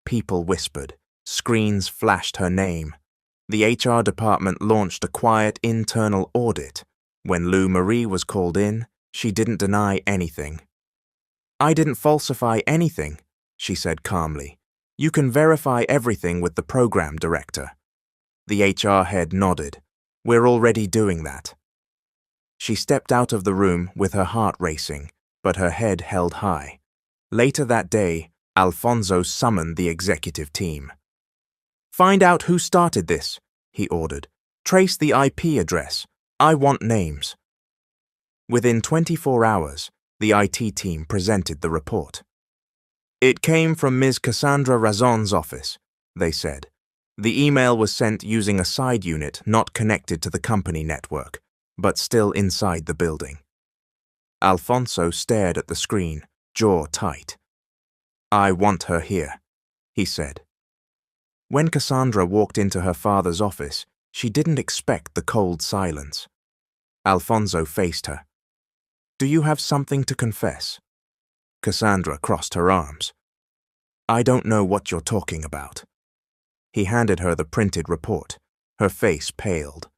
People whispered. Screens flashed her name. The HR department launched a quiet internal audit. When Lou Marie was called in, she didn't deny anything. "I didn't falsify anything," she said calmly. "You can verify everything with the program director." The HR head nodded. "We're already doing that." She stepped out of the room with her heart racing, but her head held high. Later that day, Alfonso summoned the executive team. "Find out who started this," he ordered. "Trace the IP address. I want names." Within 24 hours, the IT team presented the report. "It came from Ms. Cassandra Razon's office," they said. The email was sent using a side unit not connected to the company network, but still inside the building. Alfonso stared at the screen, jaw tight. "I want her here," he said. When Cassandra walked into her father's office, she didn't expect the cold silence. Alfonso faced her. "Do you have something to confess?" Cassandra crossed her arms. "I don't know what you're talking about." He handed her the printed report. Her face paled.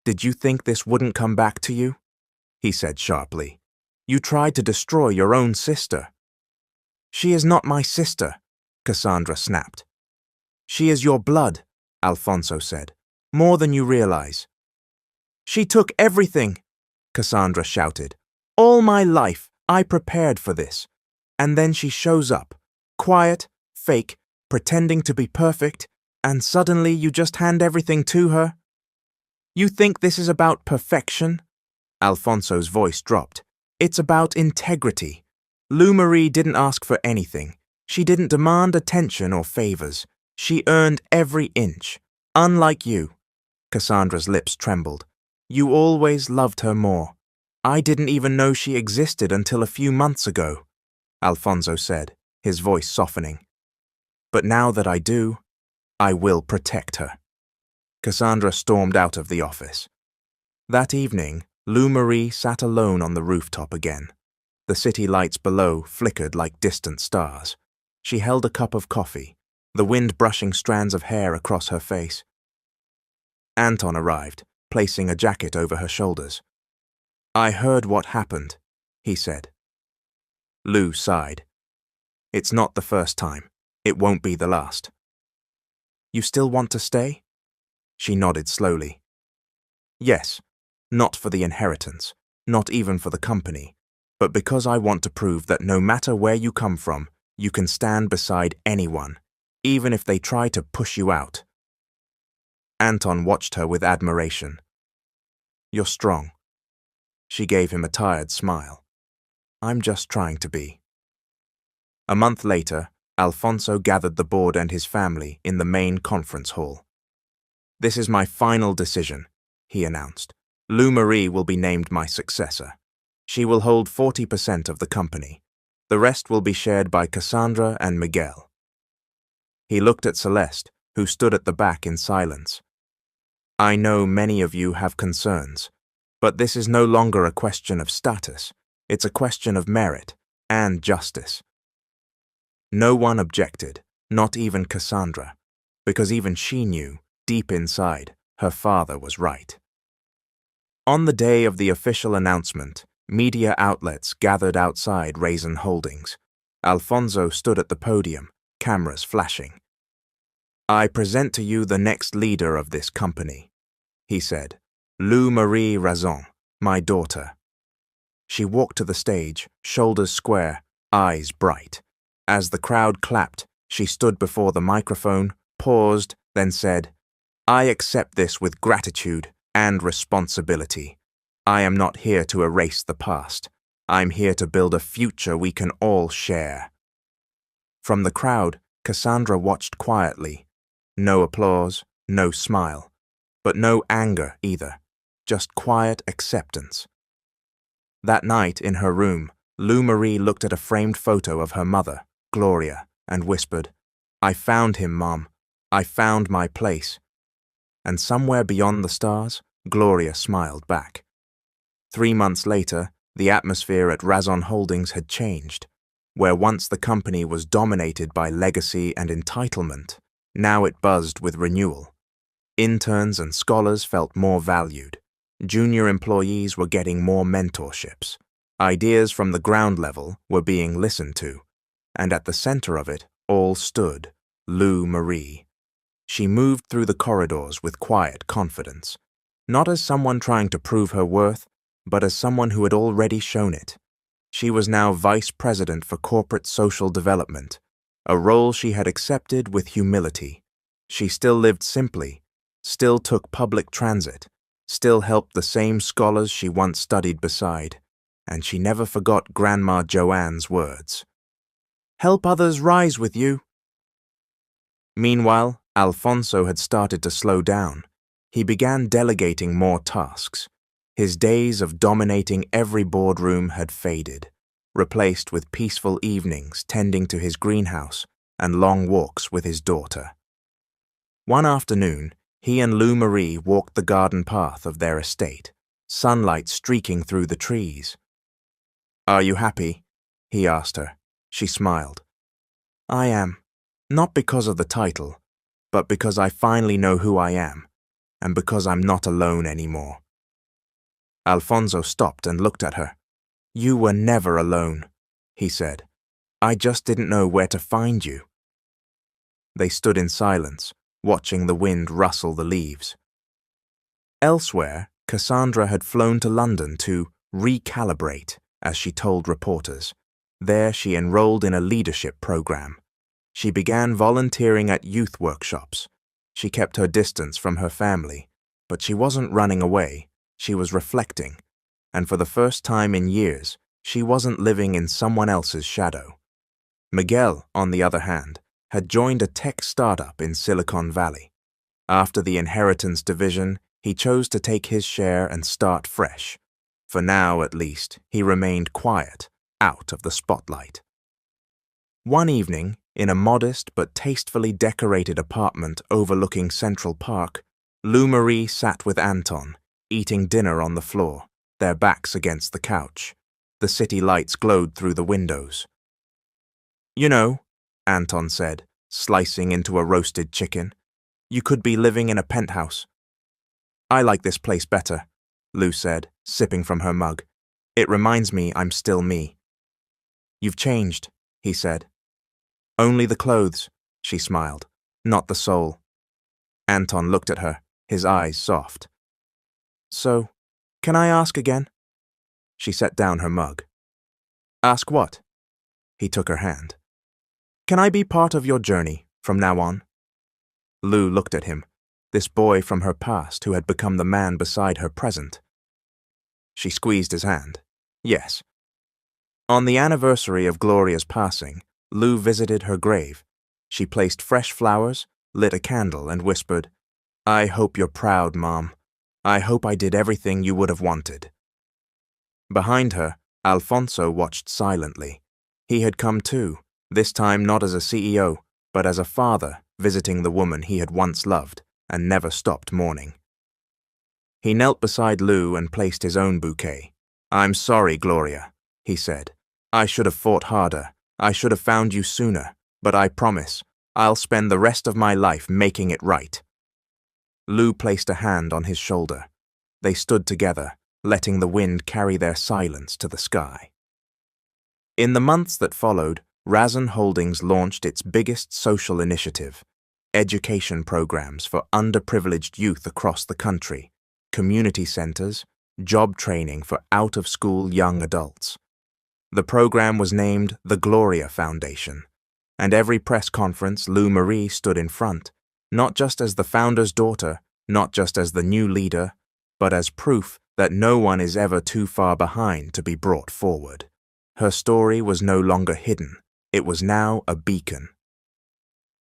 "Did you think this wouldn't come back to you?" he said sharply. "You tried to destroy your own sister." "She is not my sister," Cassandra snapped. "She is your blood," Alfonso said. "More than you realize." "She took everything," Cassandra shouted. "All my life, I prepared for this. And then she shows up, quiet, fake, pretending to be perfect, and suddenly you just hand everything to her? You think this is about perfection?" Alfonso's voice dropped. "It's about integrity. Lou Marie didn't ask for anything. She didn't demand attention or favors. She earned every inch. Unlike you." Cassandra's lips trembled. "You always loved her more. I didn't even know she existed until a few months ago," Alfonso said, his voice softening. "But now that I do, I will protect her." Cassandra stormed out of the office. That evening, Lou Marie sat alone on the rooftop again. The city lights below flickered like distant stars. She held a cup of coffee, the wind brushing strands of hair across her face. Anton arrived, placing a jacket over her shoulders. "I heard what happened," he said. Lou sighed. "It's not the first time. It won't be the last." "You still want to stay?" She nodded slowly. "Yes, not for the inheritance, not even for the company, but because I want to prove that no matter where you come from, you can stand beside anyone, even if they try to push you out." Anton watched her with admiration. "You're strong." She gave him a tired smile. "I'm just trying to be." A month later, Alfonso gathered the board and his family in the main conference hall. "This is my final decision," he announced. "Lou Marie will be named my successor. She will hold 40% of the company. The rest will be shared by Cassandra and Miguel." He looked at Celeste, who stood at the back in silence. "I know many of you have concerns, But this is no longer a question of status. It's a question of merit and justice. No one objected, not even Cassandra, because even she knew, deep inside, her father was right. On the day of the official announcement, media outlets gathered outside Raisin Holdings. Alfonso stood at the podium, cameras flashing. "I present to you the next leader of this company," he said. "Lou Marie Razon, my daughter." She walked to the stage, shoulders square, eyes bright. As the crowd clapped, she stood before the microphone, paused, then said, "I accept this with gratitude and responsibility. I am not here to erase the past. I'm here to build a future we can all share." From the crowd, Cassandra watched quietly. No applause, no smile, but no anger either, just quiet acceptance. That night in her room, Lou Marie looked at a framed photo of her mother, Gloria, and whispered, "I found him, Mom. I found my place." And somewhere beyond the stars, Gloria smiled back. 3 months later, the atmosphere at Razon Holdings had changed. Where once the company was dominated by legacy and entitlement, now it buzzed with renewal. Interns and scholars felt more valued. Junior employees were getting more mentorships. Ideas from the ground level were being listened to. And at the center of it all stood Lou Marie. She moved through the corridors with quiet confidence, not as someone trying to prove her worth, but as someone who had already shown it. She was now Vice President for Corporate Social Development, a role she had accepted with humility. She still lived simply, still took public transit, still helped the same scholars she once studied beside, and she never forgot Grandma Joanne's words. "Help others rise with you." Meanwhile, Alfonso had started to slow down. He began delegating more tasks. His days of dominating every boardroom had faded, replaced with peaceful evenings tending to his greenhouse and long walks with his daughter. One afternoon, he and Lou Marie walked the garden path of their estate, sunlight streaking through the trees. "Are you happy?" he asked her. She smiled. "I am, not because of the title, but because I finally know who I am, and because I'm not alone anymore." Alfonso stopped and looked at her. "You were never alone," he said. "I just didn't know where to find you." They stood in silence, watching the wind rustle the leaves. Elsewhere, Cassandra had flown to London to recalibrate, as she told reporters. There she enrolled in a leadership program. She began volunteering at youth workshops. She kept her distance from her family, but she wasn't running away. She was reflecting, and for the first time in years, she wasn't living in someone else's shadow. Miguel, on the other hand, had joined a tech startup in Silicon Valley. After the inheritance division, he chose to take his share and start fresh. For now, at least, he remained quiet, out of the spotlight. One evening, in a modest but tastefully decorated apartment overlooking Central Park, Lou Marie sat with Anton, eating dinner on the floor, their backs against the couch. The city lights glowed through the windows. "You know," Anton said, slicing into a roasted chicken, "you could be living in a penthouse." "I like this place better," Lou said, sipping from her mug. "It reminds me I'm still me." "You've changed," he said. "Only the clothes," she smiled, "not the soul." Anton looked at her, his eyes soft. "So, can I ask again?" She set down her mug. "Ask what?" He took her hand. "Can I be part of your journey from now on?" Lou looked at him, this boy from her past who had become the man beside her present. She squeezed his hand. "Yes." On the anniversary of Gloria's passing, Lou visited her grave. She placed fresh flowers, lit a candle, and whispered, "I hope you're proud, Mom. I hope I did everything you would have wanted." Behind her, Alfonso watched silently. He had come too, this time not as a CEO, but as a father visiting the woman he had once loved and never stopped mourning. He knelt beside Lou and placed his own bouquet. "I'm sorry, Gloria," he said. "I should have fought harder. I should have found you sooner, but I promise, I'll spend the rest of my life making it right." Lou placed a hand on his shoulder. They stood together, letting the wind carry their silence to the sky. In the months that followed, Razon Holdings launched its biggest social initiative, education programs for underprivileged youth across the country, community centers, job training for out-of-school young adults. The program was named the Gloria Foundation, and every press conference Lou Marie stood in front, not just as the founder's daughter, not just as the new leader, but as proof that no one is ever too far behind to be brought forward. Her story was no longer hidden. It was now a beacon.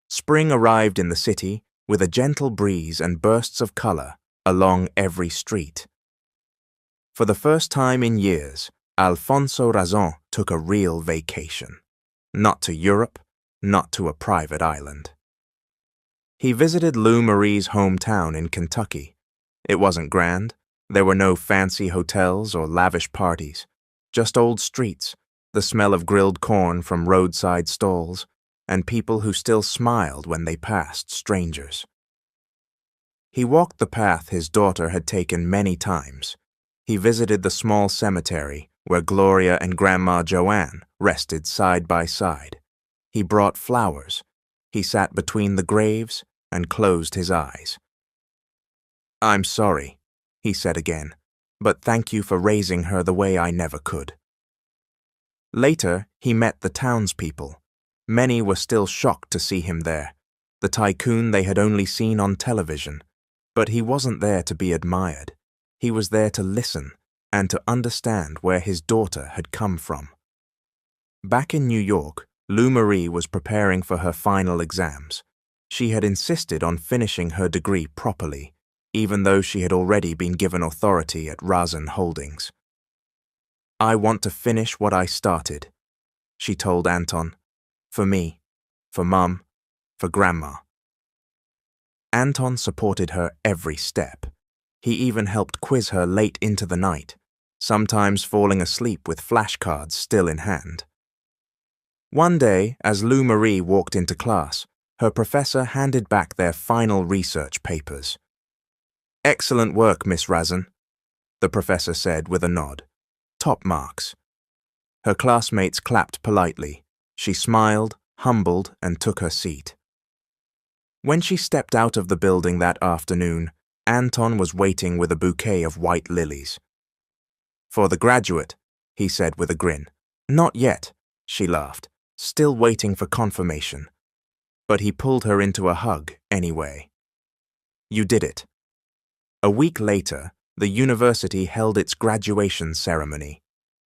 Spring arrived in the city with a gentle breeze and bursts of color along every street. For the first time in years, Alfonso Razon took a real vacation. Not to Europe, not to a private island. He visited Lou Marie's hometown in Kentucky. It wasn't grand. There were no fancy hotels or lavish parties, just old streets, the smell of grilled corn from roadside stalls, and people who still smiled when they passed strangers. He walked the path his daughter had taken many times. He visited the small cemetery where Gloria and Grandma Joanne rested side by side. He brought flowers. He sat between the graves and closed his eyes. "I'm sorry," he said again, "but thank you for raising her the way I never could." Later, he met the townspeople. Many were still shocked to see him there, the tycoon they had only seen on television. But he wasn't there to be admired. He was there to listen and to understand where his daughter had come from. Back in New York, Lou Marie was preparing for her final exams. She had insisted on finishing her degree properly, even though she had already been given authority at Razon Holdings. "I want to finish what I started," she told Anton. "For me, for Mum, for Grandma." Anton supported her every step. He even helped quiz her late into the night, sometimes falling asleep with flashcards still in hand. One day, as Lou Marie walked into class, her professor handed back their final research papers. "Excellent work, Miss Razon," the professor said with a nod. "Top marks." Her classmates clapped politely. She smiled, humbled, and took her seat. When she stepped out of the building that afternoon, Anton was waiting with a bouquet of white lilies. "For the graduate," he said with a grin. "Not yet," she laughed, still waiting for confirmation. But he pulled her into a hug anyway. "You did it." A week later, the university held its graduation ceremony.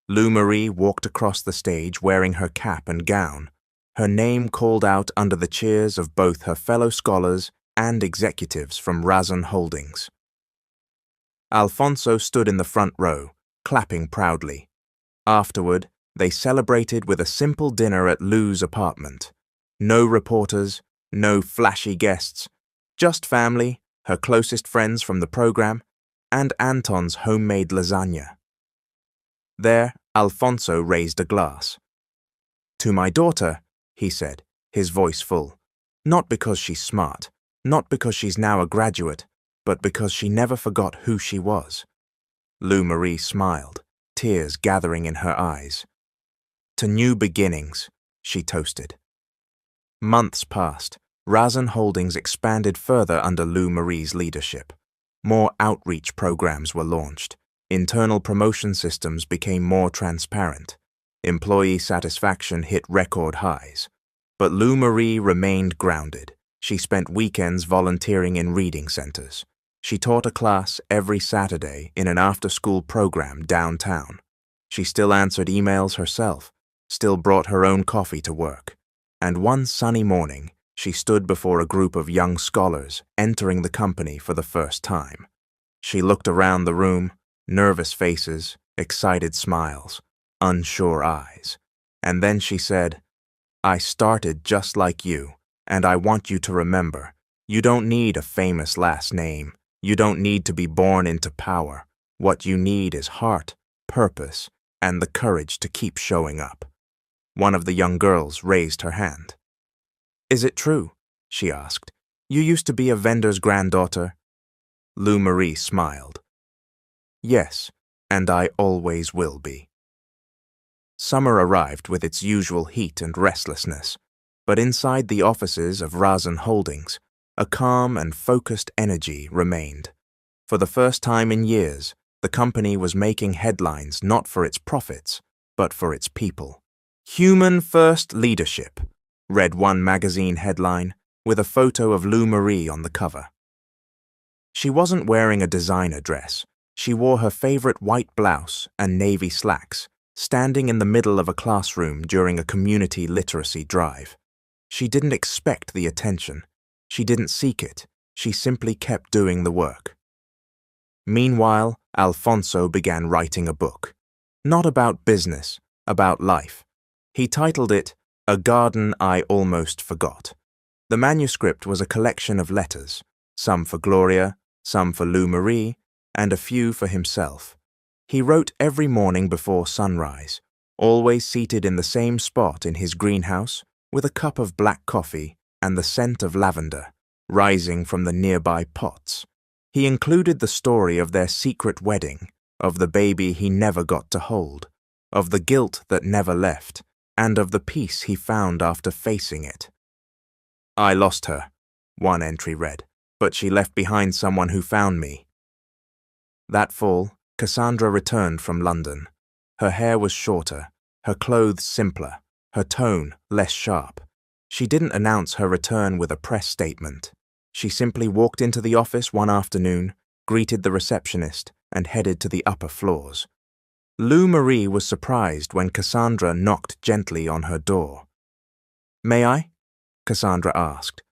Lou Marie walked across the stage wearing her cap and gown, her name called out under the cheers of both her fellow scholars and executives from Razon Holdings. Alfonso stood in the front row, clapping proudly. Afterward, they celebrated with a simple dinner at Lou's apartment. No reporters, no flashy guests, just family, her closest friends from the program, and Anton's homemade lasagna. There, Alfonso raised a glass. "To my daughter," he said, his voice full. "Not because she's smart, not because she's now a graduate, but because she never forgot who she was." Lou Marie smiled, tears gathering in her eyes. "To new beginnings," she toasted. Months passed. Razon Holdings expanded further under Lou Marie's leadership. More outreach programs were launched. Internal promotion systems became more transparent. Employee satisfaction hit record highs. But Lou Marie remained grounded. She spent weekends volunteering in reading centers. She taught a class every Saturday in an after-school program downtown. She still answered emails herself, still brought her own coffee to work. And one sunny morning, she stood before a group of young scholars entering the company for the first time. She looked around the room, nervous faces, excited smiles, unsure eyes. And then she said, "I started just like you, and I want you to remember, you don't need a famous last name. You don't need to be born into power. What you need is heart, purpose, and the courage to keep showing up. One of the young girls raised her hand. Is it true? She asked. You used to be a vendor's granddaughter? Lou Marie smiled. Yes, and I always will be. Summer arrived with its usual heat and restlessness, but inside the offices of Razan Holdings, a calm and focused energy remained. For the first time in years, the company was making headlines not for its profits, but for its people. Human First Leadership, read one magazine headline, with a photo of Lou Marie on the cover. She wasn't wearing a designer dress. She wore her favorite white blouse and navy slacks, standing in the middle of a classroom during a community literacy drive. She didn't expect the attention. She didn't seek it. She simply kept doing the work. Meanwhile, Alfonso began writing a book. Not about business, about life. He titled it, A Garden I Almost Forgot. The manuscript was a collection of letters, some for Gloria, some for Lou Marie, and a few for himself. He wrote every morning before sunrise, always seated in the same spot in his greenhouse, with a cup of black coffee and the scent of lavender rising from the nearby pots. He included the story of their secret wedding, of the baby he never got to hold, of the guilt that never left, and of the peace he found after facing it. I lost her, one entry read, but she left behind someone who found me. That fall, Cassandra returned from London. Her hair was shorter, her clothes simpler, her tone less sharp. She didn't announce her return with a press statement. She simply walked into the office one afternoon, greeted the receptionist, and headed to the upper floors. Lou Marie was surprised when Cassandra knocked gently on her door. May I? Cassandra asked.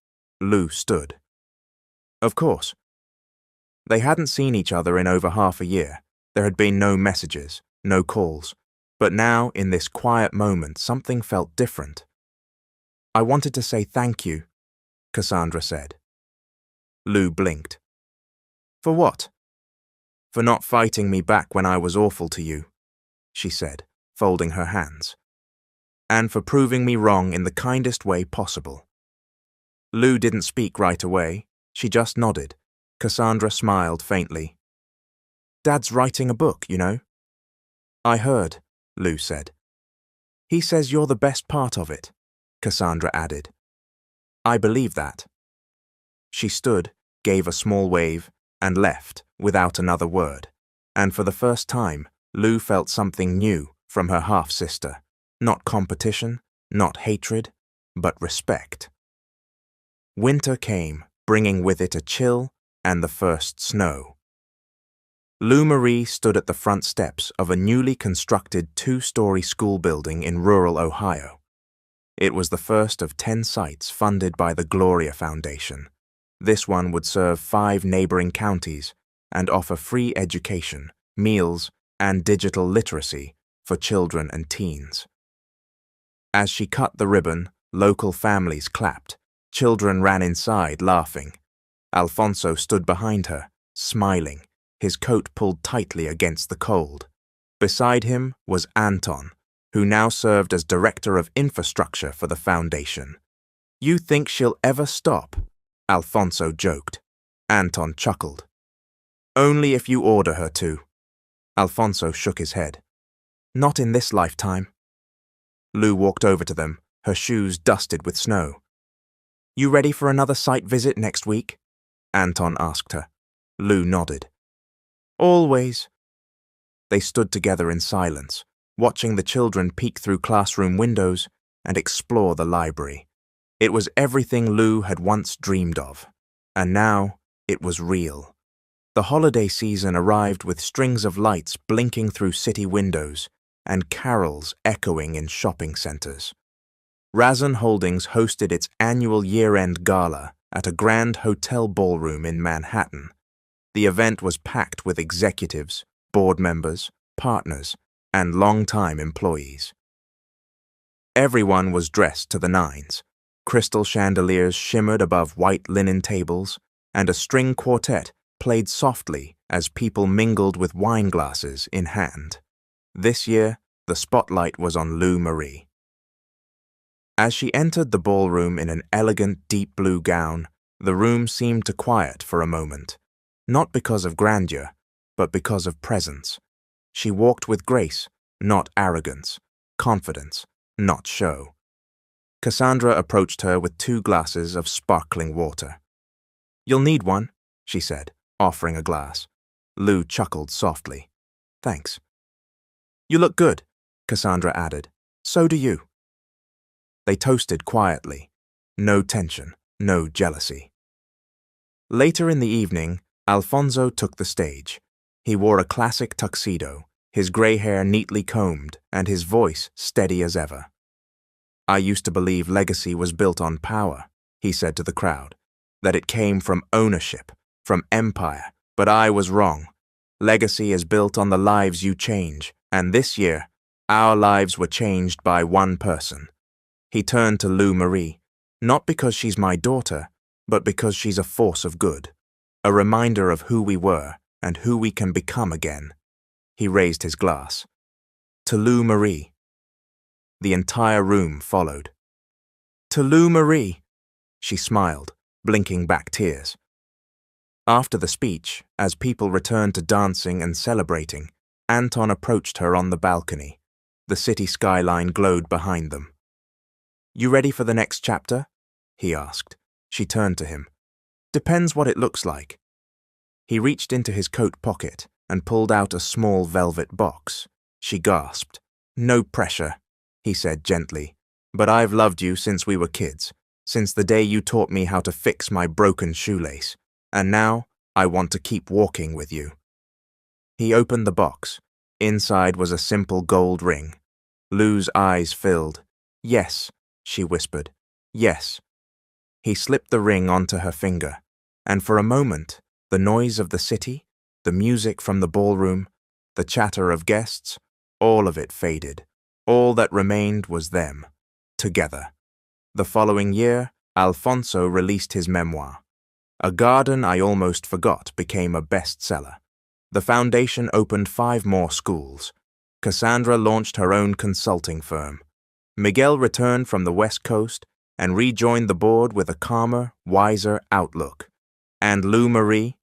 Lou stood. Of course. They hadn't seen each other in over half a year. There had been no messages, no calls. But now, in this quiet moment, something felt different. I wanted to say thank you, Cassandra said. Lou blinked. For what? For not fighting me back when I was awful to you, she said, folding her hands. And for proving me wrong in the kindest way possible. Lou didn't speak right away. She just nodded. Cassandra smiled faintly. Dad's writing a book, you know. I heard, Lou said. He says you're the best part of it, Cassandra added. I believe that. She stood, gave a small wave, and left without another word. And for the first time, Lou felt something new from her half-sister. Not competition, not hatred, but respect. Winter came, bringing with it a chill and the first snow. Lou Marie stood at the front steps of a newly constructed 2-story school building in rural Ohio. It was the first of 10 sites funded by the Gloria Foundation. This one would serve 5 neighboring counties and offer free education, meals, and digital literacy for children and teens. As she cut the ribbon, local families clapped. Children ran inside, laughing. Alfonso stood behind her, smiling, his coat pulled tightly against the cold. Beside him was Anton, who now served as Director of Infrastructure for the Foundation. You think she'll ever stop? Alfonso joked. Anton chuckled. Only if you order her to. Alfonso shook his head. Not in this lifetime. Lou walked over to them, her shoes dusted with snow. You ready for another site visit next week? Anton asked her. Lou nodded. Always. They stood together in silence, watching the children peek through classroom windows and explore the library. It was everything Lou had once dreamed of, and now it was real. The holiday season arrived with strings of lights blinking through city windows and carols echoing in shopping centers. Razan Holdings hosted its annual year-end gala at a grand hotel ballroom in Manhattan. The event was packed with executives, board members, partners, and long-time employees. Everyone was dressed to the nines. Crystal chandeliers shimmered above white linen tables, and a string quartet played softly as people mingled with wine glasses in hand. This year, the spotlight was on Lou Marie. As she entered the ballroom in an elegant deep blue gown, the room seemed to quiet for a moment, not because of grandeur, but because of presence. She walked with grace, not arrogance, confidence, not show. Cassandra approached her with 2 glasses of sparkling water. "You'll need one," she said, offering a glass. Lou chuckled softly. "Thanks." "You look good," Cassandra added. "So do you." They toasted quietly. No tension, no jealousy. Later in the evening, Alfonso took the stage. He wore a classic tuxedo, his gray hair neatly combed, and his voice steady as ever. "I used to believe legacy was built on power," he said to the crowd, "that it came from ownership, from empire, but I was wrong. Legacy is built on the lives you change, and this year, our lives were changed by one person." He turned to Lou Marie, "Not because she's my daughter, but because she's a force of good, a reminder of who we were and who we can become again." He raised his glass. "To Lou Marie." The entire room followed. "To Lou Marie." She smiled, blinking back tears. After the speech, as people returned to dancing and celebrating, Anton approached her on the balcony. The city skyline glowed behind them. "You ready for the next chapter?" he asked. She turned to him. "Depends what it looks like." He reached into his coat pocket and pulled out a small velvet box. She gasped. "No pressure," he said gently, "but I've loved you since we were kids, since the day you taught me how to fix my broken shoelace, and now I want to keep walking with you." He opened the box. Inside was a simple gold ring. Lou's eyes filled. "Yes," she whispered. "Yes." He slipped the ring onto her finger, and for a moment, the noise of the city, the music from the ballroom, the chatter of guests, all of it faded. All that remained was them, together. The following year, Alfonso released his memoir. A Garden I Almost Forgot became a bestseller. The foundation opened 5 more schools. Cassandra launched her own consulting firm. Miguel returned from the West Coast and rejoined the board with a calmer, wiser outlook. And Lou Marie,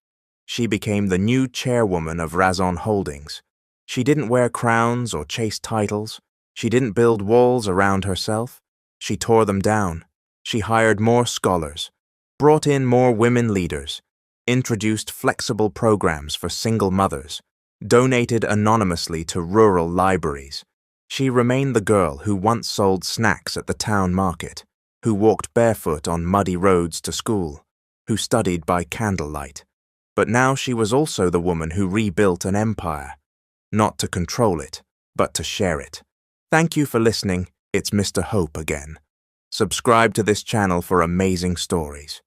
she became the new chairwoman of Razon Holdings. She didn't wear crowns or chase titles. She didn't build walls around herself. She tore them down. She hired more scholars, brought in more women leaders, introduced flexible programs for single mothers, donated anonymously to rural libraries. She remained the girl who once sold snacks at the town market, who walked barefoot on muddy roads to school, who studied by candlelight. But now she was also the woman who rebuilt an empire, not to control it, but to share it. Thank you for listening. It's Mr. Hope again. Subscribe to this channel for amazing stories.